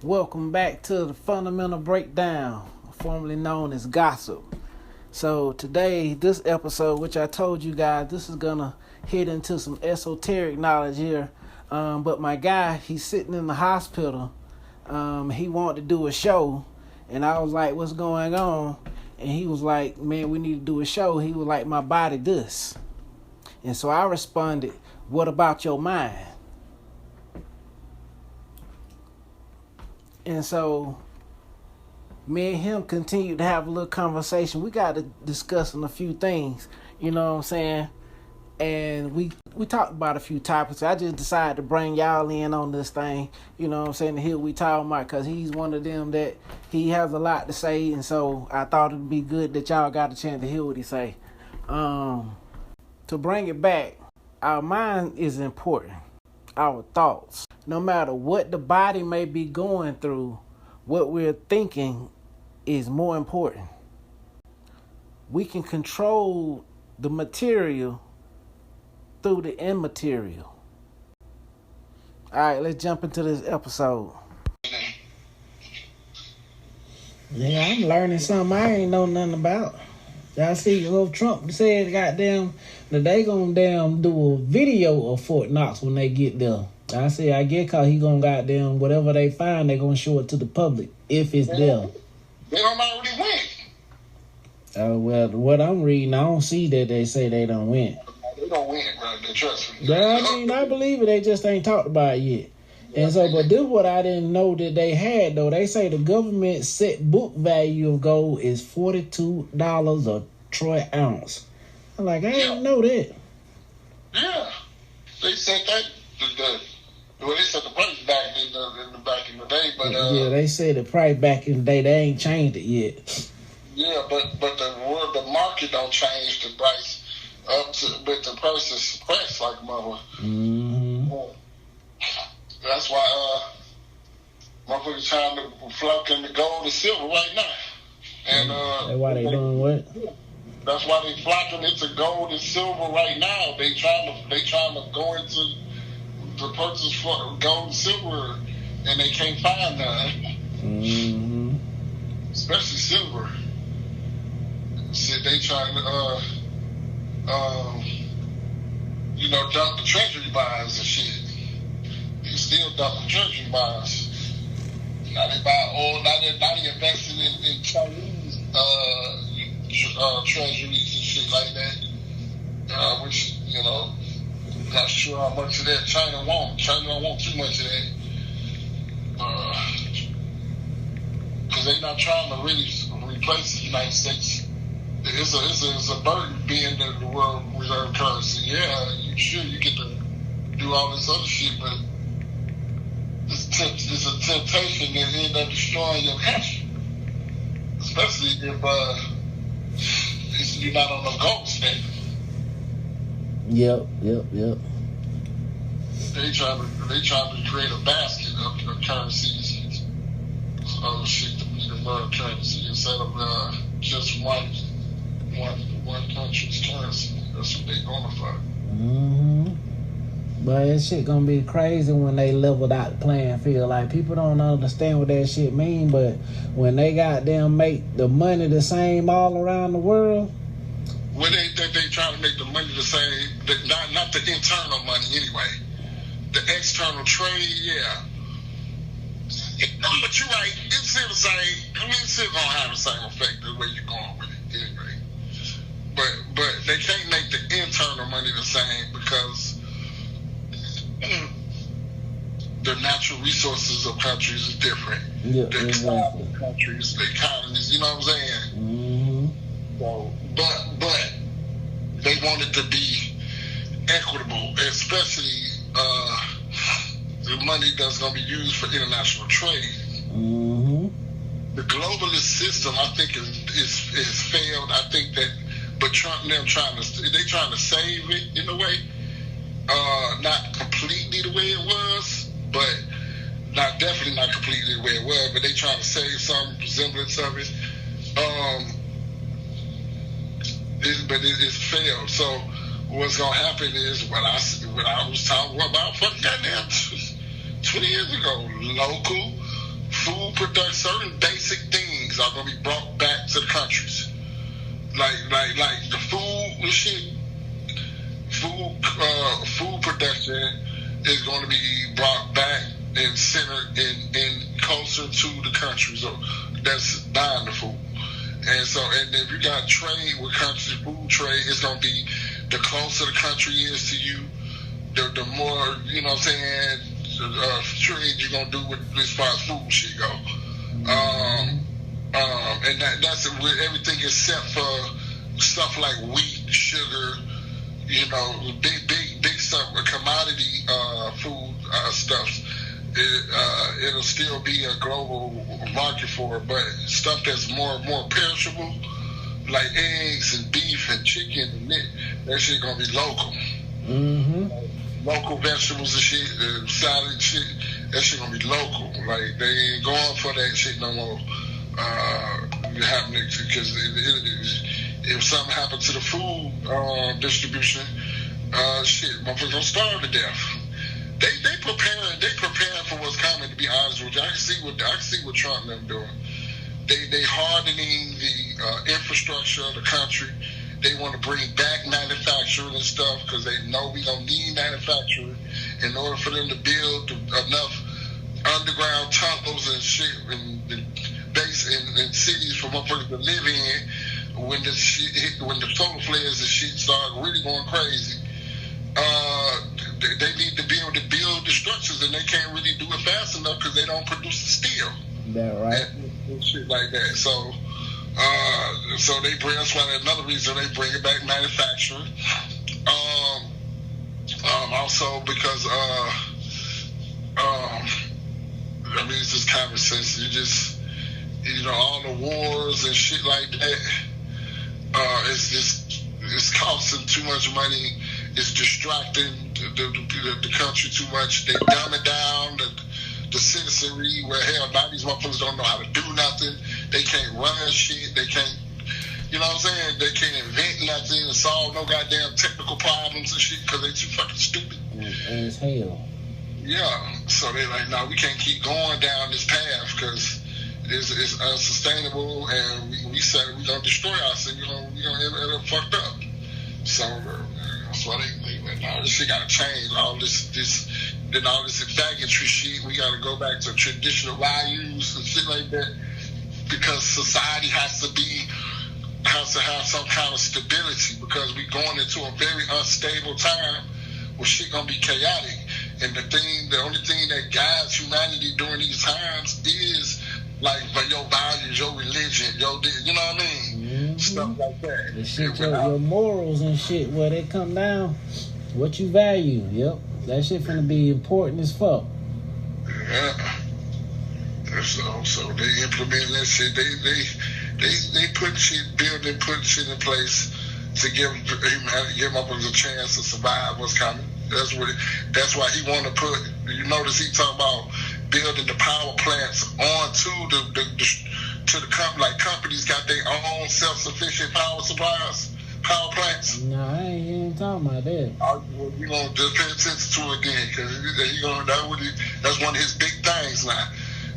Welcome back to the Fundamental Breakdown, formerly known as Gossip. So today, this episode, which I told you guys, this is gonna hit into some esoteric knowledge here. But my guy, he's sitting in the hospital. He wanted to do a show, and I was like, "What's going on?" And he was like, "Man, we need to do a show." He was like, "My body this," and so I responded, "What about your mind?" And so me and him continued to have a little conversation. We got to discussing a few things, you know what I'm saying? And we talked about a few topics. I just decided to bring y'all in on this thing, you know what I'm saying, to hear what we talking about, because he's one of them that he has a lot to say, and so I thought it'd be good that y'all got a chance to hear what he say. To bring it back, our mind is important. Our thoughts. No matter what the body may be going through, what we're thinking is more important. We can control the material through the immaterial. All right, let's jump into this episode. Yeah, I'm learning something I ain't know nothing about. I see Trump said goddamn that they gonna do a video of Fort Knox when they get there. I say I get cause he gonna goddamn whatever they find, they gonna show it to the public if it's there. They don't already win. Well, what I'm reading, I don't see that they say they don't win. They don't win, bro. Trust me. Yeah, I mean, I believe it. They just ain't talked about it yet. And so, but this what I didn't know that they had, though. They say the government set book value of gold is $42 a troy ounce. I'm like, I didn't know that. Yeah. They said that. Well, they said the price back in the day, but yeah, they said the price back in the day. They ain't changed it yet. Yeah, but the market don't change the price up to, but the price is suppressed like mother. Mm-hmm. That's why motherfuckers trying to flock in the gold and silver right now. And that's why they doing what? That's why they flocking into gold and silver right now. They trying to go into the purchase for gold and silver, and they can't find none. Mm-hmm. Especially silver. Shit, they trying to dump the treasury bonds and shit. They still dump the treasury bonds. Now they buy oil. Now they investing in Chinese treasuries and shit like that. Which not sure how much of that China wants. China don't want too much of that. Because they're not trying to really replace the United States. It's a burden being the world reserve currency. Yeah, you get to do all this other shit, but it's a temptation to end up destroying your country. Especially if you're not on the gold standard. Yep. They trying to create a basket of currencies, other shit to be the world currency instead of just one country's currency. That's what they going for. Mm-hmm. But that shit gonna be crazy when they leveled out the playing field. Like, people don't understand what that shit mean, but when they goddamn make the money the same all around the world. Well, they trying to make the money the same, not the internal money anyway. The external trade, yeah. But you're right. It's still the same. I mean, it's still gonna have the same effect the way you're going with it anyway. But they can't make the internal money the same because the natural resources of countries is different. Yeah, the economy of countries, the economies, you know what I'm saying? Mm-hmm. So, but they want it to be equitable, especially the money that's going to be used for international trade. Mm-hmm. The globalist system, I think, is failed. I think that, but Trump and them trying to save it in a way, not completely the way it was, but definitely not completely the way it was. But they trying to save some semblance of it. But it's failed. So what's gonna happen is what I was talking about fucking goddamn 20 years ago. Local food production, certain basic things are gonna be brought back to the countries. Like the food and shit. Food production is going to be brought back and centered in closer to the countries that's buying the food. And so, and if you got trade with countries, food trade, it's going to be the closer the country is to you, the more, you know what I'm saying, trade you're going to do with as far as food shit go. And that's with everything except for stuff like wheat, sugar, you know, big stuff, commodity food stuff. It'll still be a global market for it, but stuff that's more perishable, like eggs and beef and chicken and meat, that shit gonna be local. Local vegetables and shit, salad shit, that shit gonna be local. Like, they ain't going for that shit no more. Happening because if something happened to the food distribution, shit, motherfuckers gonna starve to death. They preparing for what's coming. To be honest with you, I can see what Trump and them doing. They hardening the infrastructure of the country. They want to bring back manufacturing and stuff because they know we gonna need manufacturing in order for them to build enough underground tunnels and shit and base in cities for motherfuckers to live in when the solar flares and shit start really going crazy. They need to be able to build the structures, and they can't really do it fast enough because they don't produce the steel. That right. And shit like that. So they bring. That's why another reason they bring it back manufacturing. Also because I mean, it's just common sense. You know, all the wars and shit like that. It's costing too much money. It's distracting the country too much. They dumb it down, the citizenry, where hell, now these motherfuckers don't know how to do nothing. They can't run shit. They can't, you know what I'm saying? They can't invent nothing and solve no goddamn technical problems and shit because they too fucking stupid. As hell. Yeah. So they like, no, we can't keep going down this path because it's unsustainable, and we said we're going to destroy ourselves. We're going to end up fucked up. So that's why they went, no, this shit got to change. All this faggotry shit, we got to go back to traditional values and shit like that, because society has to have some kind of stability, because we're going into a very unstable time where shit going to be chaotic. And the only thing that guides humanity during these times is like your values, your religion, you know what I mean? Stuff like that. The shit, your morals and shit, where they come down, what you value. Yep, that shit finna be important as fuck. Yeah. So they implement that shit. They put shit, put shit in place to give motherfuckers a chance to survive what's coming. That's why he want to put. You notice he talking about building the power plants onto the company. Like, companies got their own self-sufficient power supplies, power plants. No, I ain't talking about that. Well, you gonna just pay attention to it again, because that's one of his big things now.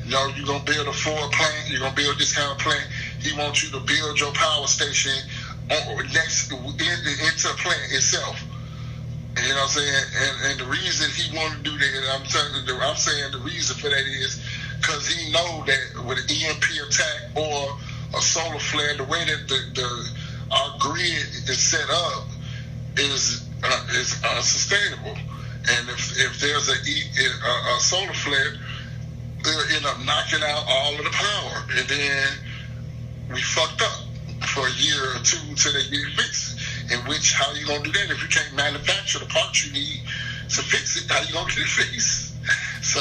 You know, you're gonna build a Ford plant. You're gonna build this kind of plant. He wants you to build your power station into a plant itself. You know what I'm saying? And the reason he wanted to do that, I'm saying the reason for that is because he know that with an EMP attack or a solar flare, the way that our grid is set up is unsustainable. And if there's a solar flare, they'll end up knocking out all of the power, and then we fucked up for a year or two until they get it fixed. In which, how you gonna do that if you can't manufacture the parts you need to fix it? How you gonna get it fixed? So,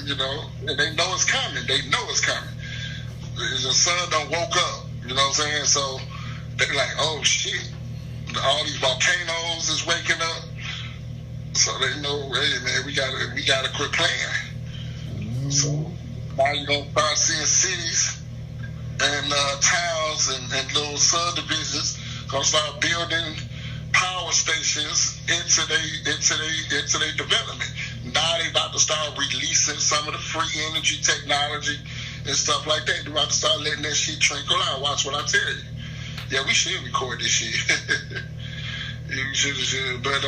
you know, and they know it's coming. The sun don't woke up. You know what I'm saying? So they're like, oh shit, all these volcanoes is waking up. So they know, hey man, we gotta quit playing. So now you're gonna start seeing cities and towns and little subdivisions gonna start building power stations into their development. Now they about to start releasing some of the free energy technology and stuff like that. They're about to start letting that shit trickle out. Watch what I tell you. Yeah, we should record this shit. You should. But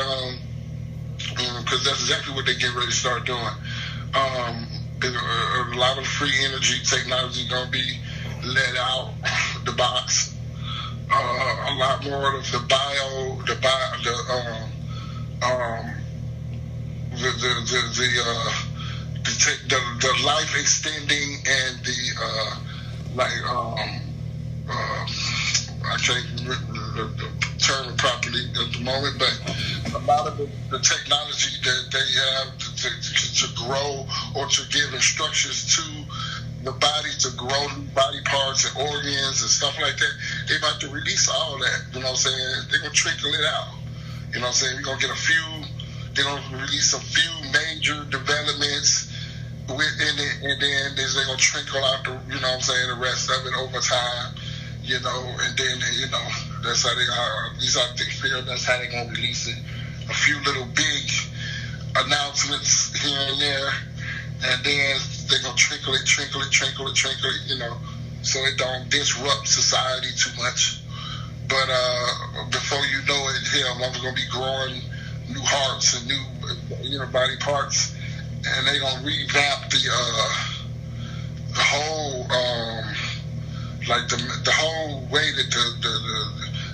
because that's exactly what they get ready to start doing. A lot of free energy technology gonna be let out the box. A lot more of the life extending and I can't remember the term properly at the moment, but a lot of the technology that they have to grow or to give instructions to the body to grow body parts and organs and stuff like that, they about to release all that, you know what I'm saying? They're going to trickle it out. You know what I'm saying? We're going to get they're going to release a few major developments within it, and then they're going to trickle out you know what I'm saying, the rest of it over time, you know, and then, you know, that's how they are, at least I feel that's how they're going to release it. A few little big announcements here and there, and then they're going to trickle it, you know, so it don't disrupt society too much. But before you know it, hell, I'm going to be growing new hearts and new, you know, body parts, and they're going to revamp the whole, like the whole way that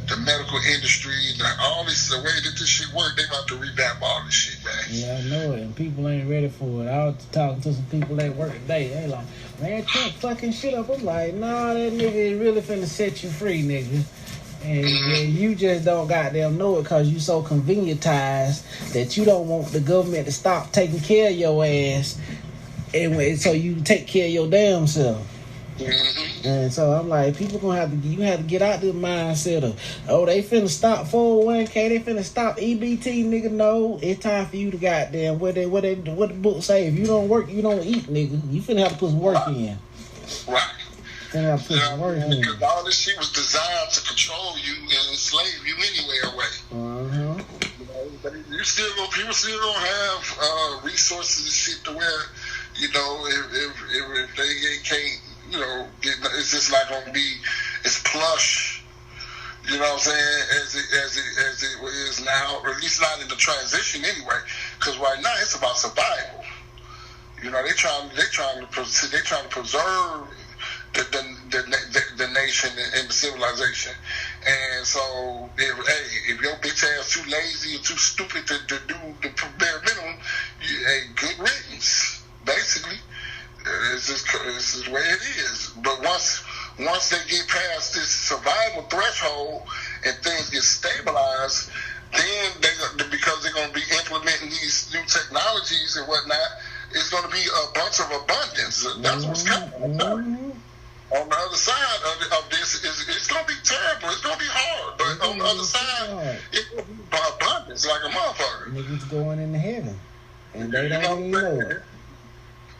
the medical industry, all this, the way that this shit work, they about to revamp all this shit, man. Yeah, I know it, and people ain't ready for it. I was talking to some people at work today. They like, man, Trump fucking shit up. I'm like, nah, that nigga is really finna set you free, nigga. And you just don't goddamn know it because you so convenientized that you don't want the government to stop taking care of your ass, and so you take care of your damn self. Mm-hmm. And so I'm like, people gonna have to get out the mindset of, oh, they finna stop 401k, they finna stop EBT, nigga. No, it's time for you to goddamn what the book say. If you don't work, you don't eat, nigga. You finna have to put some work in. Right. Finna have to put some work in. Because all this shit was designed to control you and enslave you anyway. People still gonna have resources and shit to where, you know, if they can't, you know, it's just not gonna be as plush, you know what I'm saying, as it is now, or at least not in the transition anyway. Because right now it's about survival. You know, they trying to preserve the nation and the civilization. And so, if your bitch ass too lazy or too stupid to do the bare minimum, good riddance, basically. It's just the way it is. But once they get past this survival threshold and things get stabilized, then because they're going to be implementing these new technologies and whatnot, it's going to be a bunch of abundance. That's what's coming. On the other side of this, it's going to be terrible. It's going to be hard. But on the other side, it's going to be abundance like a motherfucker. Niggas going into heaven. And they don't even know it.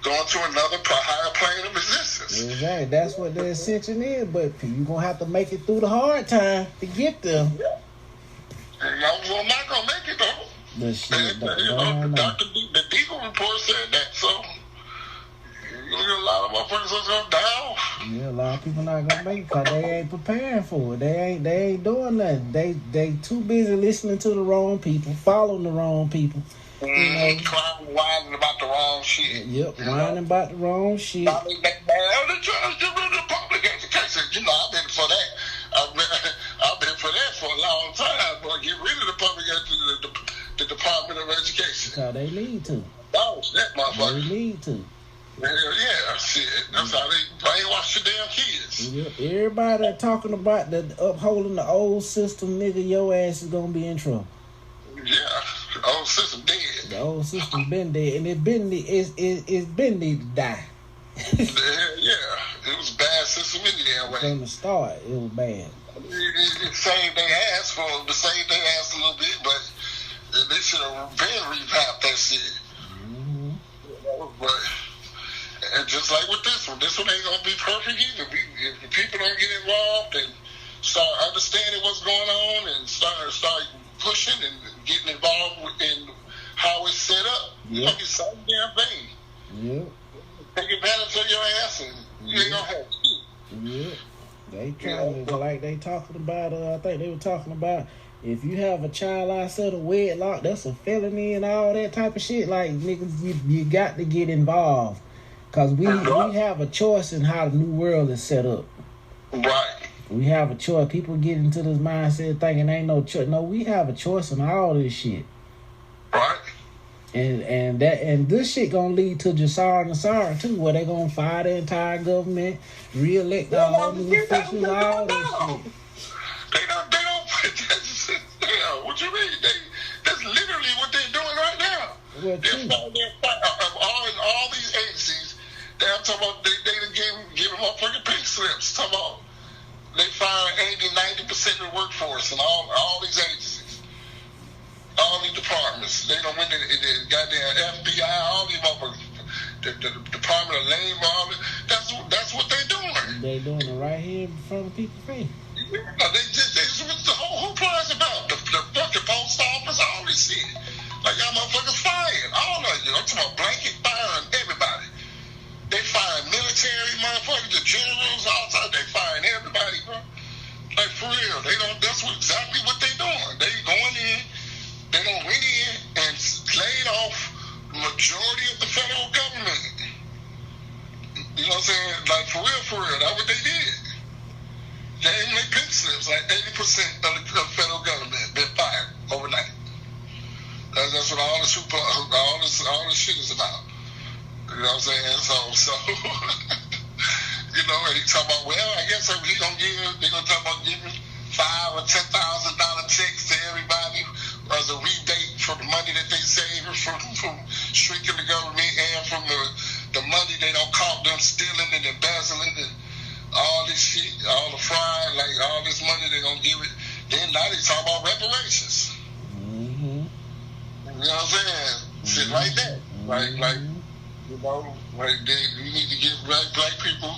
Going to another higher plane of existence. Exactly. That's what the ascension is. But you're going to have to make it through the hard time to get there. Yeah. And I'm not going to make it, though. The shit, the Deagle report said that, so you're going to get a lot of motherfuckers that's going to die. Yeah, a lot of people not going to make it because they ain't preparing for it. They ain't doing nothing. They too busy listening to the wrong people, following the wrong people. You know, whining about the wrong shit. Yep, whining about the wrong shit. I mean, they're trying to get rid of the public education. You know, I've been for that. I've been for that for a long time. But get rid of the public education, the Department of Education. That's how they need to. Oh, that motherfucker. They need to. Yeah, shit. That's how they brainwash your damn kids. Yep. Everybody talking about the upholding the old system, nigga, your ass is gonna be in trouble. Yeah. The old system dead. The old system been dead, and it's been need to die. Yeah, it was a bad system in the damn way. From the start, it was bad. It saved their ass for the save their ass a little bit, but they should have been revamped that shit. Mm-hmm. But and just like with this one ain't gonna be perfect either. If people don't get involved and start understanding what's going on and start pushing and getting involved in how it's set up, You're gonna be the same damn thing. Yeah. Take advantage of your ass, and you ain't gonna have shit. Yeah. They trying to, like they talking about, I think they were talking about, if you have a child outside of wedlock, that's a felony and all that type of shit. Like, niggas, you got to get involved. Because we have a choice in how the new world is set up. Right. We have a choice. People get into this mindset thinking ain't no choice. No, we have a choice in all this shit. Right. And this shit gonna lead to Jasar and Nasara too, where they gonna fire the entire government, re-elect all new officials, all this shit. They don't. What you mean? That's literally what they're doing right now. Well, all these agencies, they're talking about they give them motherfucking pay slips. Talking about they fire 80-90% of the workforce and all these agencies, all these departments. They don't win the goddamn FBI, all these motherfuckers. The Department of Labor, all that. That's what they're doing. They doing it right here in front of people's face. No, they just the whole prize about the fucking post office, all this shit. Like y'all motherfuckers fired, all of you. I'm talking about blanket firing everybody. They firing military motherfuckers, the generals, all time. They firing everybody, bro. Like for real, they don't. That's exactly what they doing. They going in, they gonna went in and laid off the majority of the federal government. You know what I'm saying? Like for real, that's what they did. They ain't make pink slips. Like 80% of the federal government been fired overnight. That's what all this shit is about. You know what I'm saying? So you know, and he talking about, well, I guess they're gonna talk about giving $5,000 or $10,000 checks to everybody as a rebate for the money that they save from shrinking the government and from the money they don't caught them stealing and embezzling and all this shit, all the fraud, like all this money they gonna give it. Then now they talking about reparations. Mm-hmm. You know what I'm saying? Shit like that. Like you know, like we need to give black people,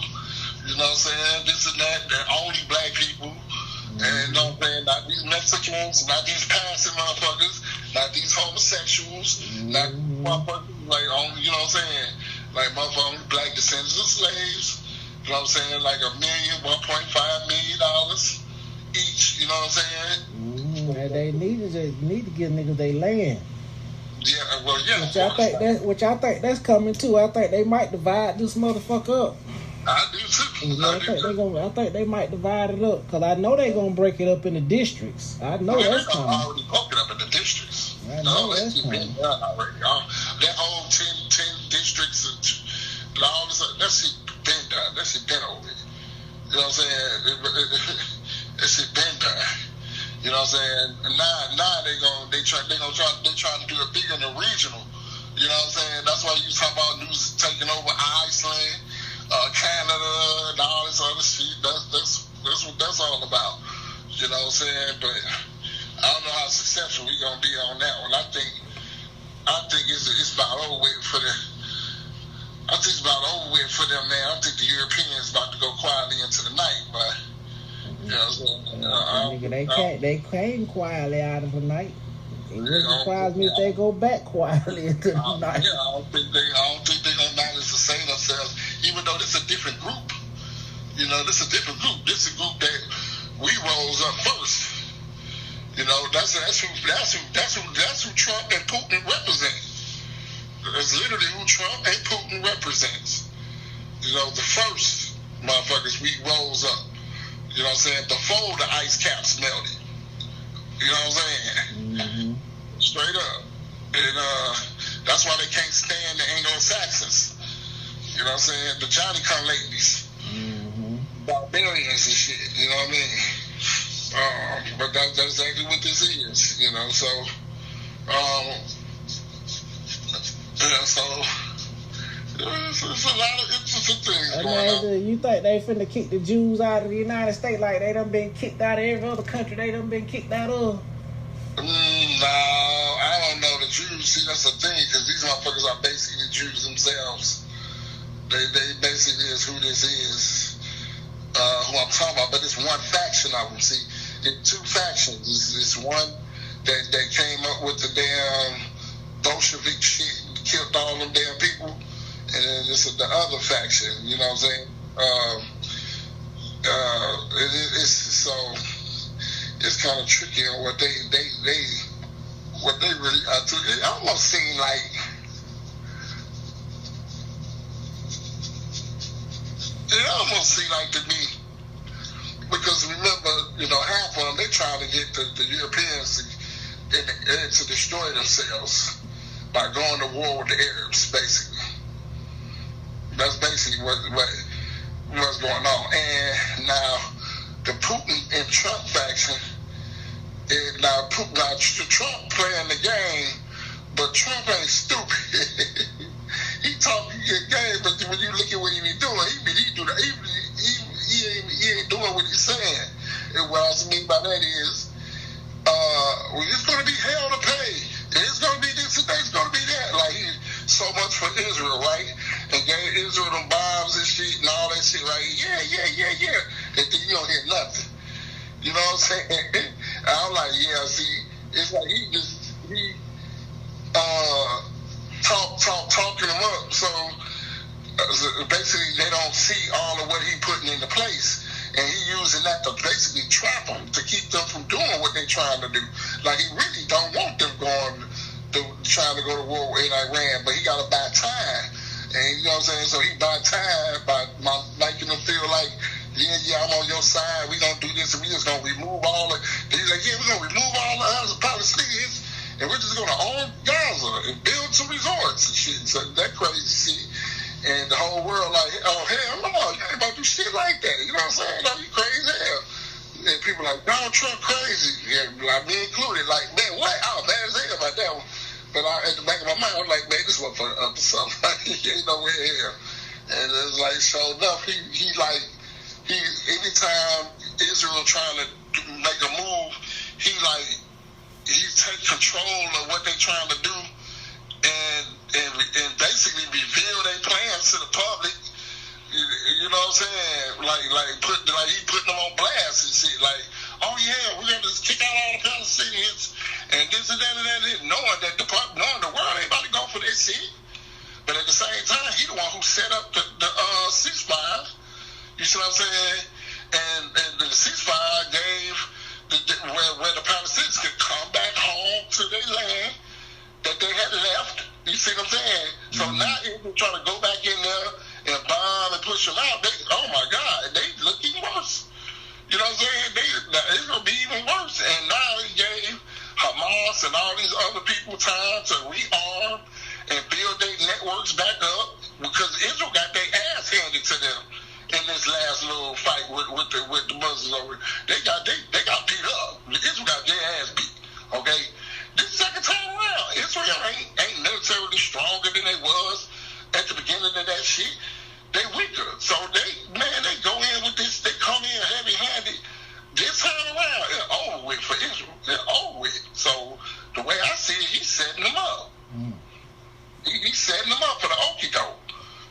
you know what I'm saying, this and that. They're only black people. And you know what I'm saying, not these Mexicans, not these passing motherfuckers, not these homosexuals, not motherfuckers like only, you know what I'm saying, like motherfuckers black descendants of slaves. You know what I'm saying? Like $1.5 million each. You know what I'm saying? And they need to give niggas their land. Yeah, well, yeah. Which I think that's coming too. I think they might divide this motherfucker up. I do too. Yeah, I think they might divide it up because I know they gonna break it up into districts. I know that's coming. Already broke it up into districts. I know that's coming. Already. That whole 10 districts and all this. That shit been done. That shit been over. You know what I'm saying? That shit been done. You know what I'm saying? And now they trying to do it bigger than the regional. You know what I'm saying? That's why you talk about news taking over Iceland, Canada, and all this other shit. That's what that's all about. You know what I'm saying? But I don't know how successful we gonna be on that one. I think it's about over with for the. I think it's about over with for them, man. I don't think the Europeans about to go quietly into the night, but you know what I'm saying? They came quietly out of the night. It wouldn't surprise me if they go back quietly into the night. Yeah, I don't think they're gonna manage to sustain themselves, even though this is a different group. You know, this is a different group. This is a group that we rose up first. You know, that's who Trump and Putin represent. That's literally who Trump and Putin represents. You know, the first motherfuckers we rose up. You know what I'm saying? Before the ice caps melted. You know what I'm saying? Mm-hmm. Straight up. And that's why they can't stand the Anglo-Saxons. You know what I'm saying? The Johnny-come-latelys. Mm-hmm. Barbarians and shit. You know what I mean? But that's exactly what this is. You know, so... yeah, so it's a lot of interesting things going on. You think they finna kick the Jews out of the United States like they done been kicked out of every other country they done been kicked out of? No, I don't know. The Jews, see, that's the thing, because these motherfuckers are basically the Jews themselves. They basically is who this is, who I'm talking about, but it's one faction of them. See, it's two factions. It's one that came up with the damn Bolshevik shit, killed all them damn people, and then this is the other faction. You know what I'm saying? It's so it's kind of tricky on what they really. It almost seemed like. It almost seemed like to me, because remember, half of them, they trying to get the Europeans to destroy themselves by going to war with the Arabs, basically. That's basically what's going on. And now, the Putin and Trump faction, Trump playing the game, but Trump ain't stupid. He talking good game, but when you look at what he be doing, he ain't doing what he's saying. And what I mean by that is, it's going to be hell to pay. It's going to be this and that's going to be that. Like, so much for Israel, right? And gave Israel them bombs and shit and all that shit, right? Yeah. And then you don't hear nothing. You know what I'm saying? I'm like, yeah, see, it's like he talking them up. So basically, they don't see all of what he putting into place. And he using that to basically trap them, to keep them from doing what they're trying to do. Like, he really don't want them trying to go to war in Iran, but he got to buy time. And you know what I'm saying? So he buy time by making them feel like, yeah, I'm on your side. We gonna do this, and we just gonna remove all the. He's like, yeah, we're gonna remove all the other Palestinians, and we're just gonna own Gaza and build some resorts and shit. So that crazy shit. And the whole world like, oh, hell no, you ain't about to do shit like that. You know what I'm saying? Like, you crazy hell. And people like, Donald Trump crazy. Yeah, like, me included. Like, man, what? I was mad as hell about that one. But at the back of my mind, I'm like, man, this motherfucker up to something. He ain't nowhere here. And it's like, so enough, anytime Israel trying to make a move, he take control of what they trying to do and basically reveal their plans to the public. You know what I'm saying? Like he putting them on blast and shit. Like, oh yeah, we're gonna just kick out all the Palestinians and this and that and that, knowing the world ain't about to go for this shit. But at the same time, he the one who set up the ceasefire. You see what I'm saying? And the ceasefire gave where the Palestinians could come back home to their land that they had left. You see what I'm saying? So now Israel trying to go back in there and bomb and push them out. Oh my God, they look even worse. You know what I'm saying? It's going to be even worse. And now he gave Hamas and all these other people time to rearm and build their networks back up, because Israel got their ass handed to them in this last little fight with the Muslims over. They got beat up. Israel got their ass beat. Okay? This second time around, Israel ain't militarily stronger than they was at the beginning of that shit. They weaker. So they go in with this, they come in heavy-handed. This time around, it's over with for Israel. It's over with. So the way I see it, he's setting them up. He's setting them up for the okie doke.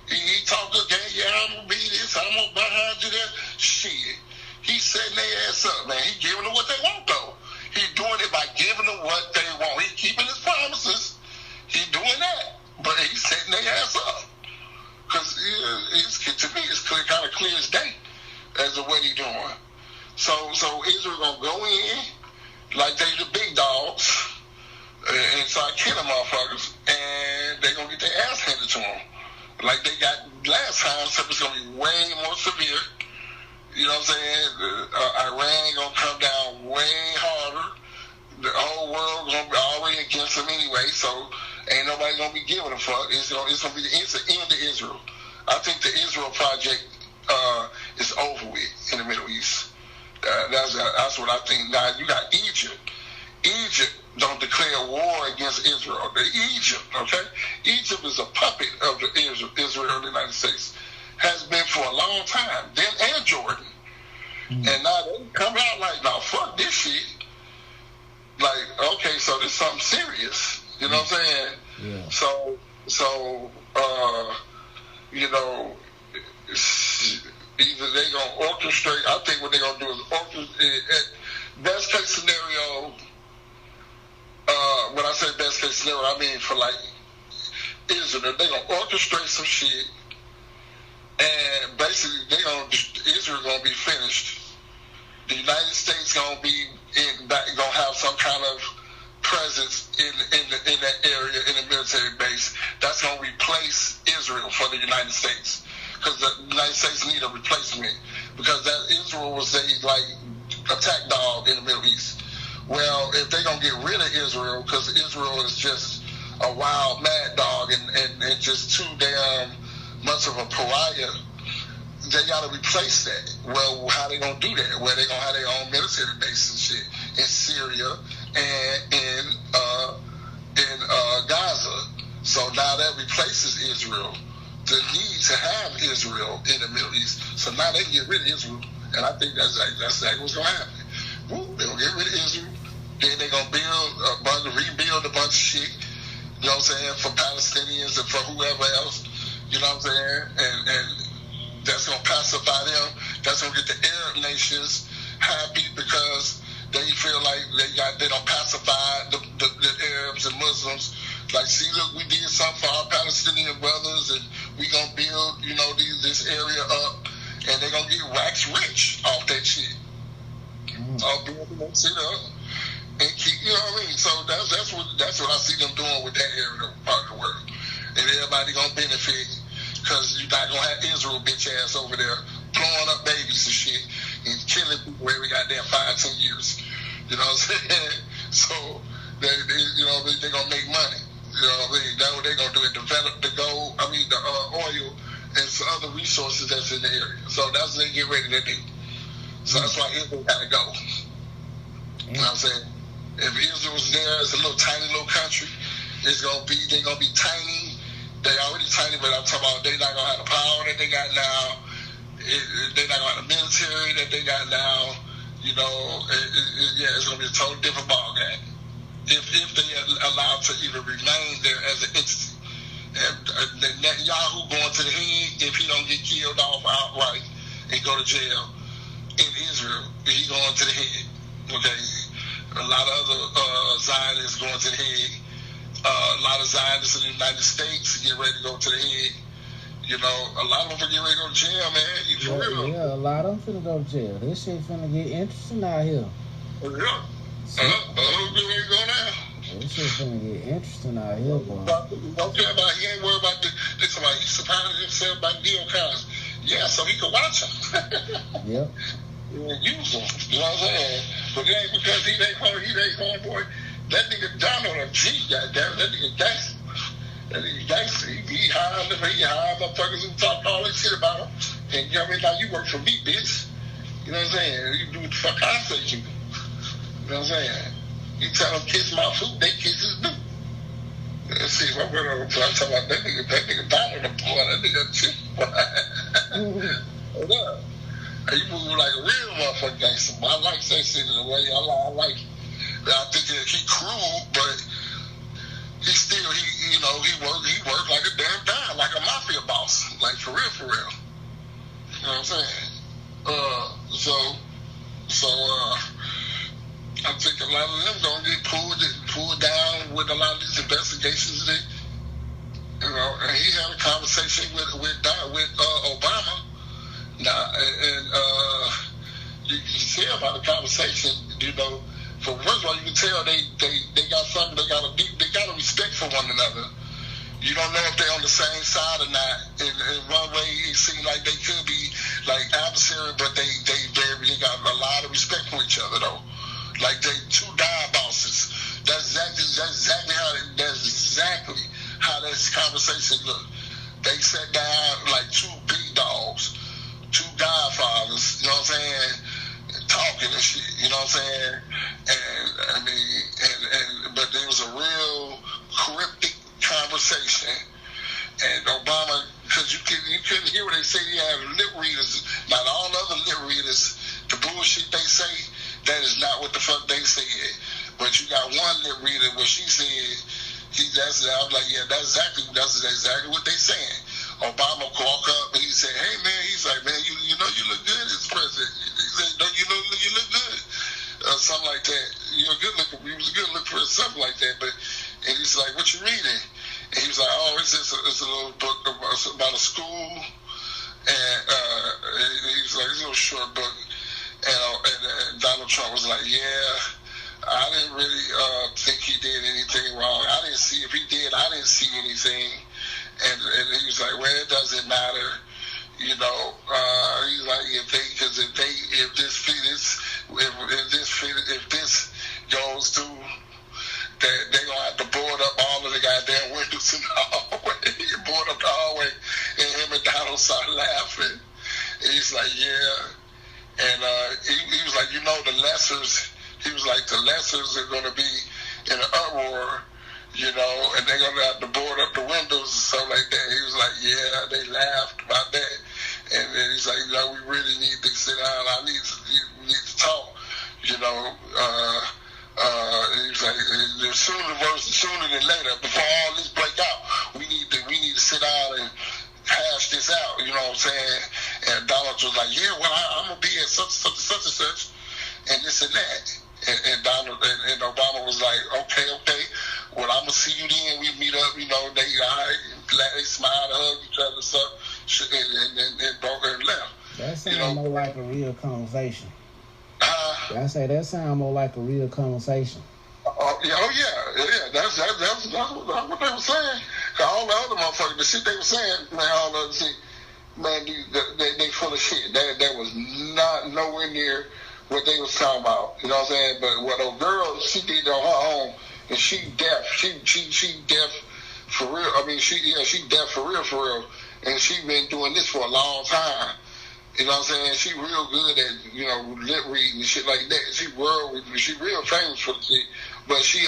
He talked again, yeah, I'm gonna be this, I'm gonna behind you there. Shit. He's setting their ass up, man. He giving them what they want, though. He's doing it by giving them what they want. He's keeping his promises. He's doing that. But he's setting their ass up. Because to me, it's kind of clear as day as to what he's doing. So Israel going to go in like they the big dogs and start killing motherfuckers. And they're going to get their ass handed to them. Like they got last time, except it's going to be way more severe. You know what I'm saying? Iran going to come down way harder. The whole world going to be already against them anyway, so ain't nobody going to be giving a fuck. It's going to be the end of Israel. I think the Israel project is over with in the Middle East. That's what I think. Now, you got Egypt. Egypt don't declare war against Israel. Egypt, okay? Egypt is a puppet of Israel and the United States. Has been for a long time. Them and Jordan. And now they come out like, no, fuck this shit. Like, okay, so this something serious. You know what I'm saying? Yeah. So you know, either they gonna orchestrate. I think what they're gonna do is orchestrate. Best case scenario. When I say best case scenario, I mean for like Israel. They're going to orchestrate some shit, and basically Israel going to be finished. The United States going to be going to have some kind of presence in that area, in the military base. That's going to replace Israel for the United States, because the United States need a replacement, because that Israel was a attack dog in the Middle East. Well, if they're going to get rid of Israel, because Israel is just a wild mad dog and just too damn much of a pariah, they got to replace that. Well, how they going to do that? Well, they going to have their own military base and shit in Syria and in Gaza. So now that replaces Israel. The need to have Israel in the Middle East. So now they can get rid of Israel. And I think that's exactly what's going to happen. They're going to get rid of Israel. Then they're going to rebuild a bunch of shit, you know what I'm saying, for Palestinians and for whoever else, you know what I'm saying? And that's going to pacify them. That's going to get the Arab nations happy, because they feel like they don't pacify the Arabs and Muslims. Like, see, look, we did something for our Palestinian brothers, and we going to build, this area up, and they're going to get wax rich off that shit. I'll building that shit up and keep, you know what I mean? So that's what I see them doing with that area, part of the world. And everybody going to benefit, because you're not going to have Israel bitch ass over there blowing up babies and shit and killing people every goddamn 5-10 years. You know what I'm saying? So they're going to make money. You know what I mean? That's what they're going to do, and develop the gold, the oil and some other resources that's in the area. So that's what they get ready to do. So that's why Israel got to go. You know what I'm saying? If Israel's there, it's a tiny little country. They're going to be tiny. They're already tiny, but I'm talking about they're not going to have the power that they got now. They're not going to have the military that they got now. It's going to be a totally different ballgame if they are allowed to even remain there as an entity. And Netanyahu going to the head, if he don't get killed off outright and go to jail in Israel, he going to the head. Okay, a lot of other Zionists going to the head. A lot of Zionists in the United States get ready to go to the head. A lot of them get ready to go to jail, man. For real. Yeah, a lot of them finna go to jail. This shit finna get interesting out here. Yeah. Get ready to go now. This shit finna get interesting out here, boy. He ain't worried about this. Somebody, he surprised himself by neocons. Yeah, so he could watch them. Yep. Use them. You know what I'm saying? But it ain't because he ain't homeboy. That nigga Donald a G, goddamn. That nigga gangster. He hired motherfuckers who talk all that shit about him. And you know what I mean? Now you work for me, bitch. You know what I'm saying? You do what the fuck I say you do. You know what I'm saying? You tell them kiss my food, they kiss his boot. Let's see, my brother was talking about that nigga Donald the boy, that nigga chick. Hold up. You move like a real motherfucking gangster. I like that shit in a way. I like it. I think he cruel, but he still, he worked like a damn dime, like a mafia boss. Like, for real. You know what I'm saying? I think a lot of them gonna get pulled down with a lot of these investigations. And he had a conversation with Obama. Now, and you can tell by the conversation, for first of all, you can tell they got something. They got a respect for one another. You don't know if they're on the same side or not. In one way, it seems like they could be like adversary, but they got a lot of respect for each other though. Like they two dime bosses. That's exactly how this conversation looked. They sat down like two big dogs, two godfathers. You know what I'm saying? Talking and shit. You know what I'm saying? But there was a real cryptic conversation. And Obama, because you couldn't hear what they say. He had lip readers. Not all other lip readers. The bullshit they say, that is not what the fuck they said. But you got one lip reader where she said, I was like, yeah, that's exactly what they saying. Obama walk up and he said, hey man, he's like, man, you know you look good as president. He said, no, you look good. Something like that. You're a good looking, he was a good looking for something like that. And he's like, what you reading? And he was like, oh, it's a little book about a school, and he was like, it's a little short book, and Donald Trump was like, yeah, I didn't really think he did anything wrong. I didn't see, if he did, I didn't see anything, and he was like, well, it doesn't matter. You know, he's like, if this goes through, that they gonna have to board up all of the goddamn windows in the hallway. He board up the hallway, and him and Donald started laughing. And he's like, yeah, and he was like, you know, the lessers. He was like, the lessers are gonna be in an uproar. You know, and they're gonna have to board up the windows and stuff like that. He was like, yeah, they laughed about that. And then he's like, you know, we really need to sit down. We need to talk. You know, he was like, sooner than later, before all this break out, we need to sit down and hash this out. You know what I'm saying? And Donald was like, yeah, well, I'm gonna be at such and such, and this and that. And Donald and Obama was like, okay, well, I'm gonna see you then. We meet up, you know. They smiled, hugged each other, stuff, and broke her and left. That sounds more like a real conversation. I say that sounds more like a real conversation. Yeah. That's what they were saying. Cause all the other motherfuckers, the shit they were saying, man, all the shit, man, they full of shit. That was not nowhere near what they was talking about. You know what I'm saying? But what a girl, she did on her own, and she deaf. She deaf for real. I mean, she deaf for real. And she been doing this for a long time. You know what I'm saying? She real good at, you know, lip reading and shit like that. She real famous for the shit. But she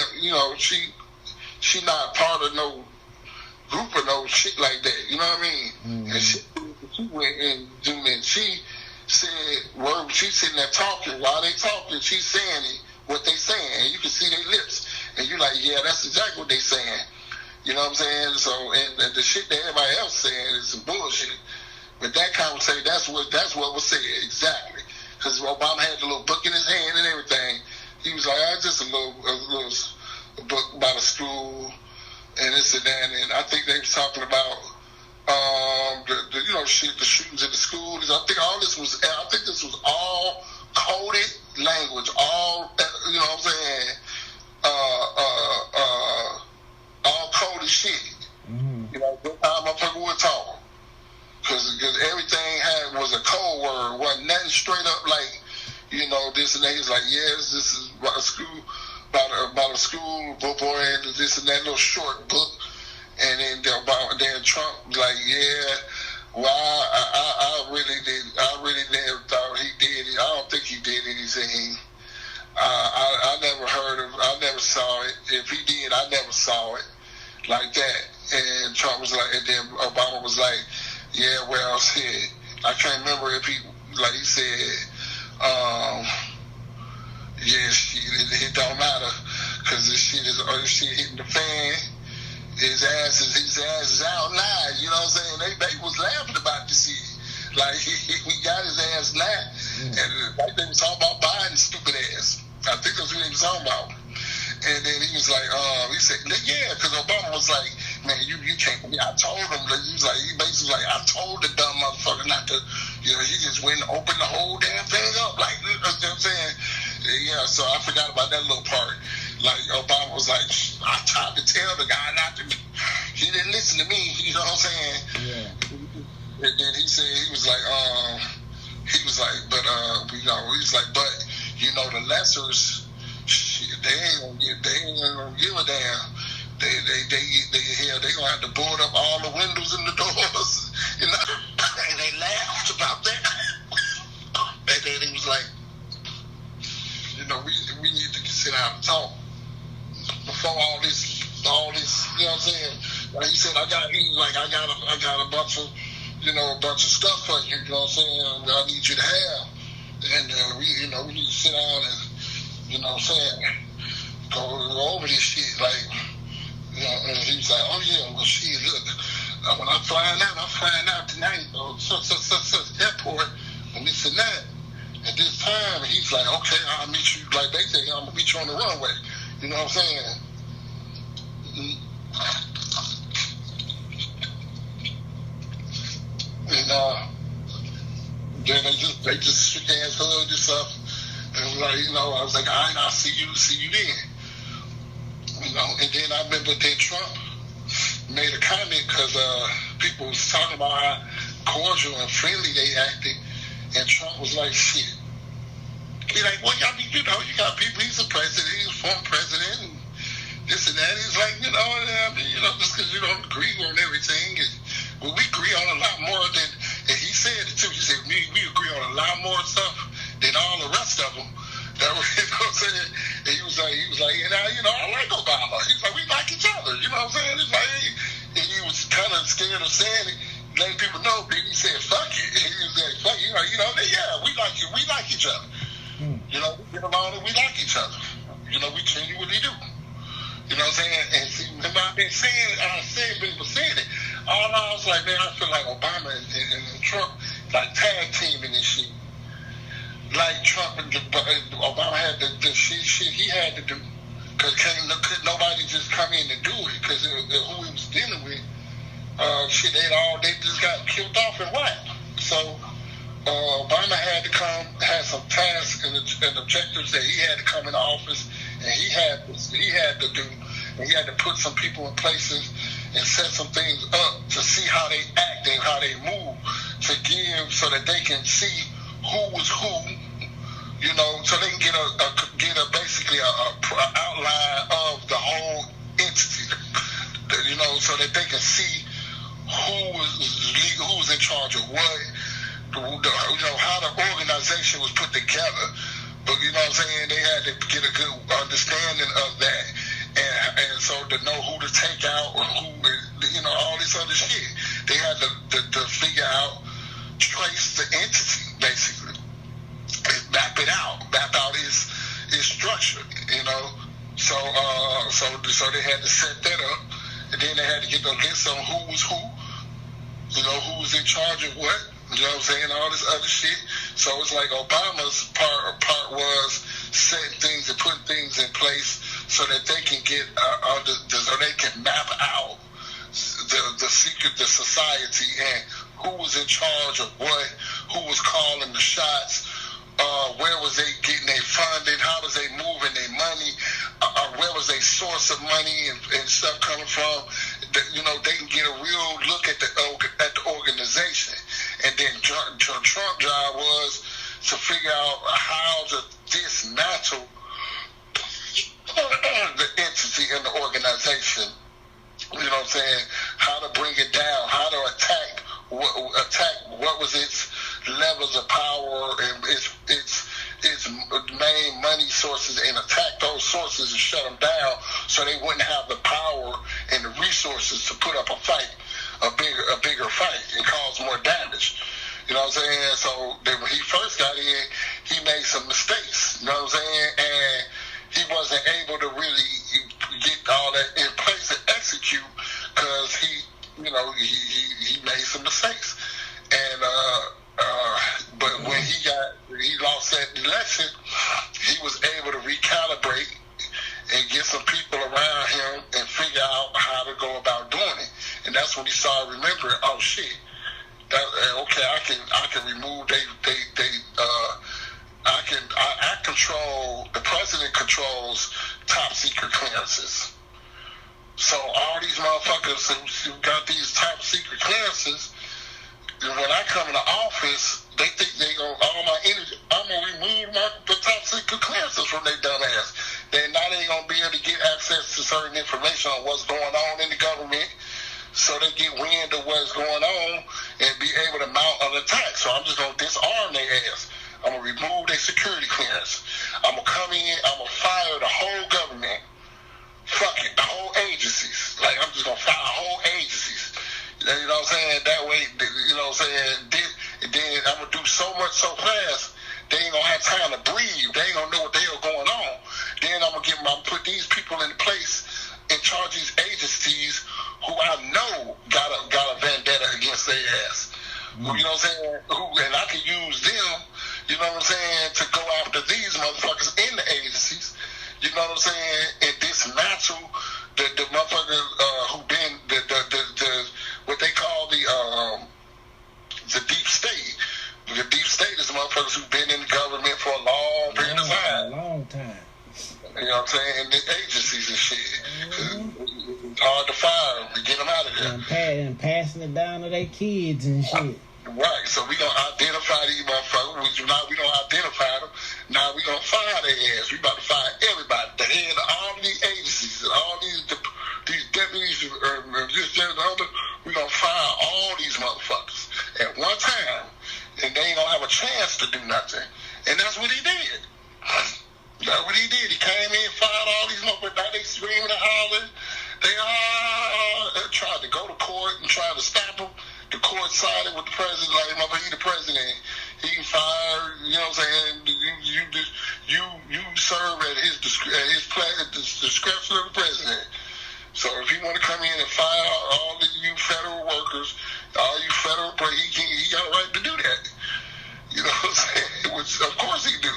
not part of no group or no shit like that. You know what I mean? Mm-hmm. And she went and she said, well, she's sitting there talking. While they talking, she's saying what they saying. And you can see their lips. And you're like, yeah, that's exactly what they saying. You know what I'm saying? So, and the shit that everybody else saying is some bullshit. But that conversation, that's what was said, exactly. Because Obama had the little book in his hand and everything. He was like, just a little book about a school and this and that. And I think they was talking about the shootings in the schools. I think this was all coded language, all, you know what I'm saying, all coded shit. Mm-hmm. You know, good time motherfucker would talk. Because everything was a code word. Wasn't nothing straight up like, you know, this and that. He's like, yes, this is about a school, about a school boy, and this and that little short book. And then Trump like, yeah, well, I really never thought he did it. I don't think he did anything. I never saw it. If he did, I never saw it like that. And Trump was like, and then Obama was like, yeah, well, shit, I can't remember if he said, yeah, shit, it don't matter, because this shit hitting the fan. His ass is out now. You know what I'm saying? They was laughing about this shit. Like, we got his ass now. And like they was talking about Biden's stupid ass. I think that's what he was talking about. And then he was like, he said, yeah, because Obama was like, man, you can't. I told him, he basically like, I told the dumb motherfucker not to, you know, he just went and opened the whole damn thing up. Like, you know what I'm saying? Yeah, so I forgot about that little part. Like, Obama was like, I tried to tell the guy not to, he didn't listen to me, you know what I'm saying? Yeah. And then he said, he was like, but, you know, he's like, but, you know, the lessers, shit, they ain't gonna give a damn. They gonna have to board up all the windows and the doors, you know. And they laughed about that. And then he was like, you know, we need to sit down and talk before all this, you know what I'm saying? Like he said, I got a bunch of stuff for you, you know what I'm saying? I need you to have, and we need to sit down and, you know what I'm saying, go over this shit, like. You know, and he was like, oh yeah, well shit, look, when I'm flying out tonight, such airport, and this and that. At this time, he's like, okay, I'll meet you, like they say, I'm gonna meet you on the runway. You know what I'm saying? then they just shook hands, hugged and stuff. And it was like, I was like, all right, I'll see you then. And then I remember then Trump made a comment because people was talking about how cordial and friendly they acted, and Trump was like, shit. He like, well, y'all you got people, he's a president, he's a former president, and this and that. He's like, just because you don't agree on everything, well, we agree on a lot more than, and he said it too, he said, we agree on a lot more stuff than all the rest of them. That was, you know what I'm saying? And he was like, I like Obama. He's like, we like each other. You know what I'm saying? It's like, and he was kind of scared of saying it, letting people know. But he said, fuck it. And he was like, fuck it. Yeah, we like you. We like each other. We get along and we like each other. We genuinely do. You know what I'm saying? And see, I've been saying it. All I was like, man, I feel like Obama and Trump like tag teaming this shit. Like Trump and Obama had the shit he had to do, because could nobody just come in and do it, because who he was dealing with, they just got killed off and whacked. So Obama had some tasks and objectives that he had to come into office, and he had to do, and he had to put some people in places and set some things up to see how they act and how they move, to give so that they can see who was who, so they can get basically a outline of the whole entity, so that they can see who was in charge of what, how the organization was put together. But you know what I'm saying, they had to get a good understanding of that, and so to know who to take out or who, all this other shit. They had to figure out, trace the entity basically. Map out his structure, So they had to set that up, and then they had to get the list on who was who, who was in charge of what, all this other shit. So it's like Obama's part was setting things and putting things in place so that they can get so they can map out the society and who was in charge of what, who was calling the shots. Where was they getting their funding? How was they moving their money? Where was their source of money and stuff coming from? They can get a real look at the organization. And then Trump's job was to figure out how to dismantle the entity and the organization. You know what I'm saying? How to bring it down? How to attack what was its levels of power and its main money sources, and attack those sources and shut them down so they wouldn't have the power and the resources to put up a bigger fight and cause more damage. You know what I'm saying? So when he first got in, he made some mistakes. You know what I'm saying? And he wasn't able to really get all that in place and execute, because he made some mistakes. And but when he lost that election, he was able to recalibrate and get some people around him and figure out how to go about doing it. And that's when he started remembering, oh shit, I can remove I control, the president controls top secret clearances. So all these motherfuckers who got these top secret clearances, when I come into office, they think all my energy, I'm going to remove the top secret clearances from their dumb ass. Then now they ain't going to be able to get access to certain information on what's going on in the government, so they get wind of what's going on and be able to mount an attack. So I'm just going to disarm their ass. I'm going to remove their security clearance. I'm going to come in, I'm going to fire the whole government. Fuck it, the whole agencies. Like, I'm just going to fire whole agencies. You know what I'm saying? That way, you know what I'm saying? Then I'm going to do so much so fast, they ain't going to have time to breathe. They ain't going to know what the hell going on. Then I'm going to put these people in place in charge of these agencies who I know got a vendetta against their ass. You know what I'm saying? And I can use them, you know what I'm saying, to go after these motherfuckers in the agencies. You know what I'm saying? And dismantle the motherfuckers who been the what they call the the deep state is the motherfuckers who've been in the government for a long period of time. A long time. You know what I'm saying? And the agencies and shit. It's hard to fire them, to get them out of there. And passing it down to their kids and shit. Right, so we gonna identify these motherfuckers. Now we don't identify them. Now we gonna fire their ass. We about to fire everybody. The head of all these agencies and all these deputies, this, that, and the other. We gonna fire all these motherfuckers at one time, and they ain't gonna have a chance to do nothing. And that's what he did. That's what he did. He came in, fired all these motherfuckers. Now they screaming and hollering. They tried to go to court and tried to stop them. The court sided with the president, like, motherfucker, he the president. He can fire, you know what I'm saying? You serve at his discretion of the president. So if he want to come in and fire all of you federal workers, all you federal, he got a right to do that. You know what I'm saying? Which, of course he do.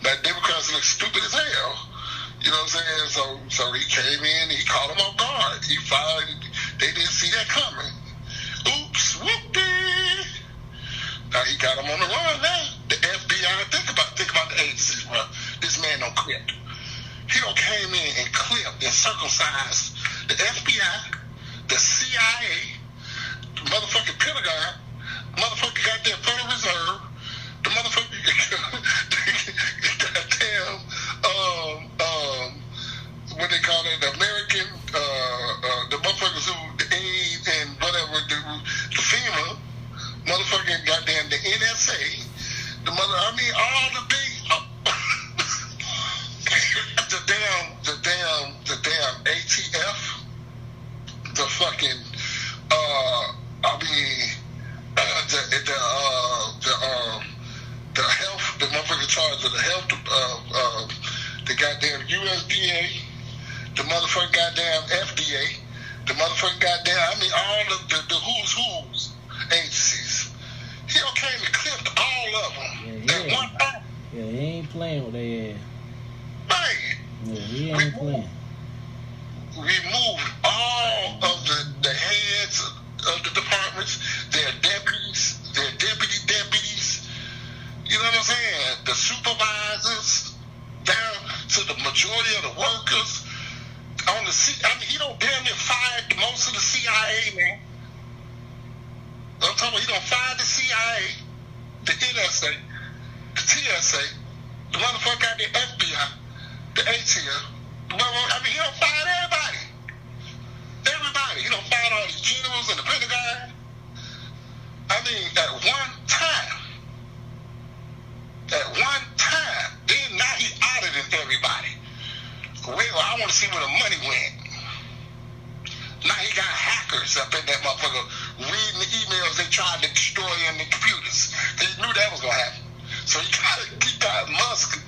That Democrats look stupid as hell. You know what I'm saying? So he came in, he caught him off guard. He fired, they didn't see that coming. Oops, whoopee. Now he got him on the run now. The FBI, think about the agencies, bro. This man don't clip. He don't came in and clipped and circumcised the FBI, the CIA, the motherfucking Pentagon, motherfucking goddamn Federal Reserve, the motherfucking goddamn what they call it, the American, the motherfuckers who, the aid and whatever, the FEMA, motherfucking goddamn, the NSA, all the big, the damn ATF, the fucking, the health, the motherfucking charge of the health, the goddamn USDA, the motherfucking goddamn FDA, the motherfucking goddamn, all of the who's agencies. He came and clipped all of them at one time. Yeah, he ain't playing with their ass. Right. Yeah, he ain't playing. Removed all of the heads of the departments, their deputies, their deputies. You know what I'm saying? The supervisors, down to the majority of the workers. He don't damn near fired most of the CIA, man. I'm talking about he don't fire the CIA, the NSA, the TSA, the motherfucker got the FBI, the ATF. He don't fire everybody. Everybody. He don't fire all these generals in the Pentagon. At one time, then now he auditing everybody. Well, I want to see where the money went. Now he got hackers up in that motherfucker reading the emails they tried to destroy in the computers. They knew that was going to happen. So he got Musk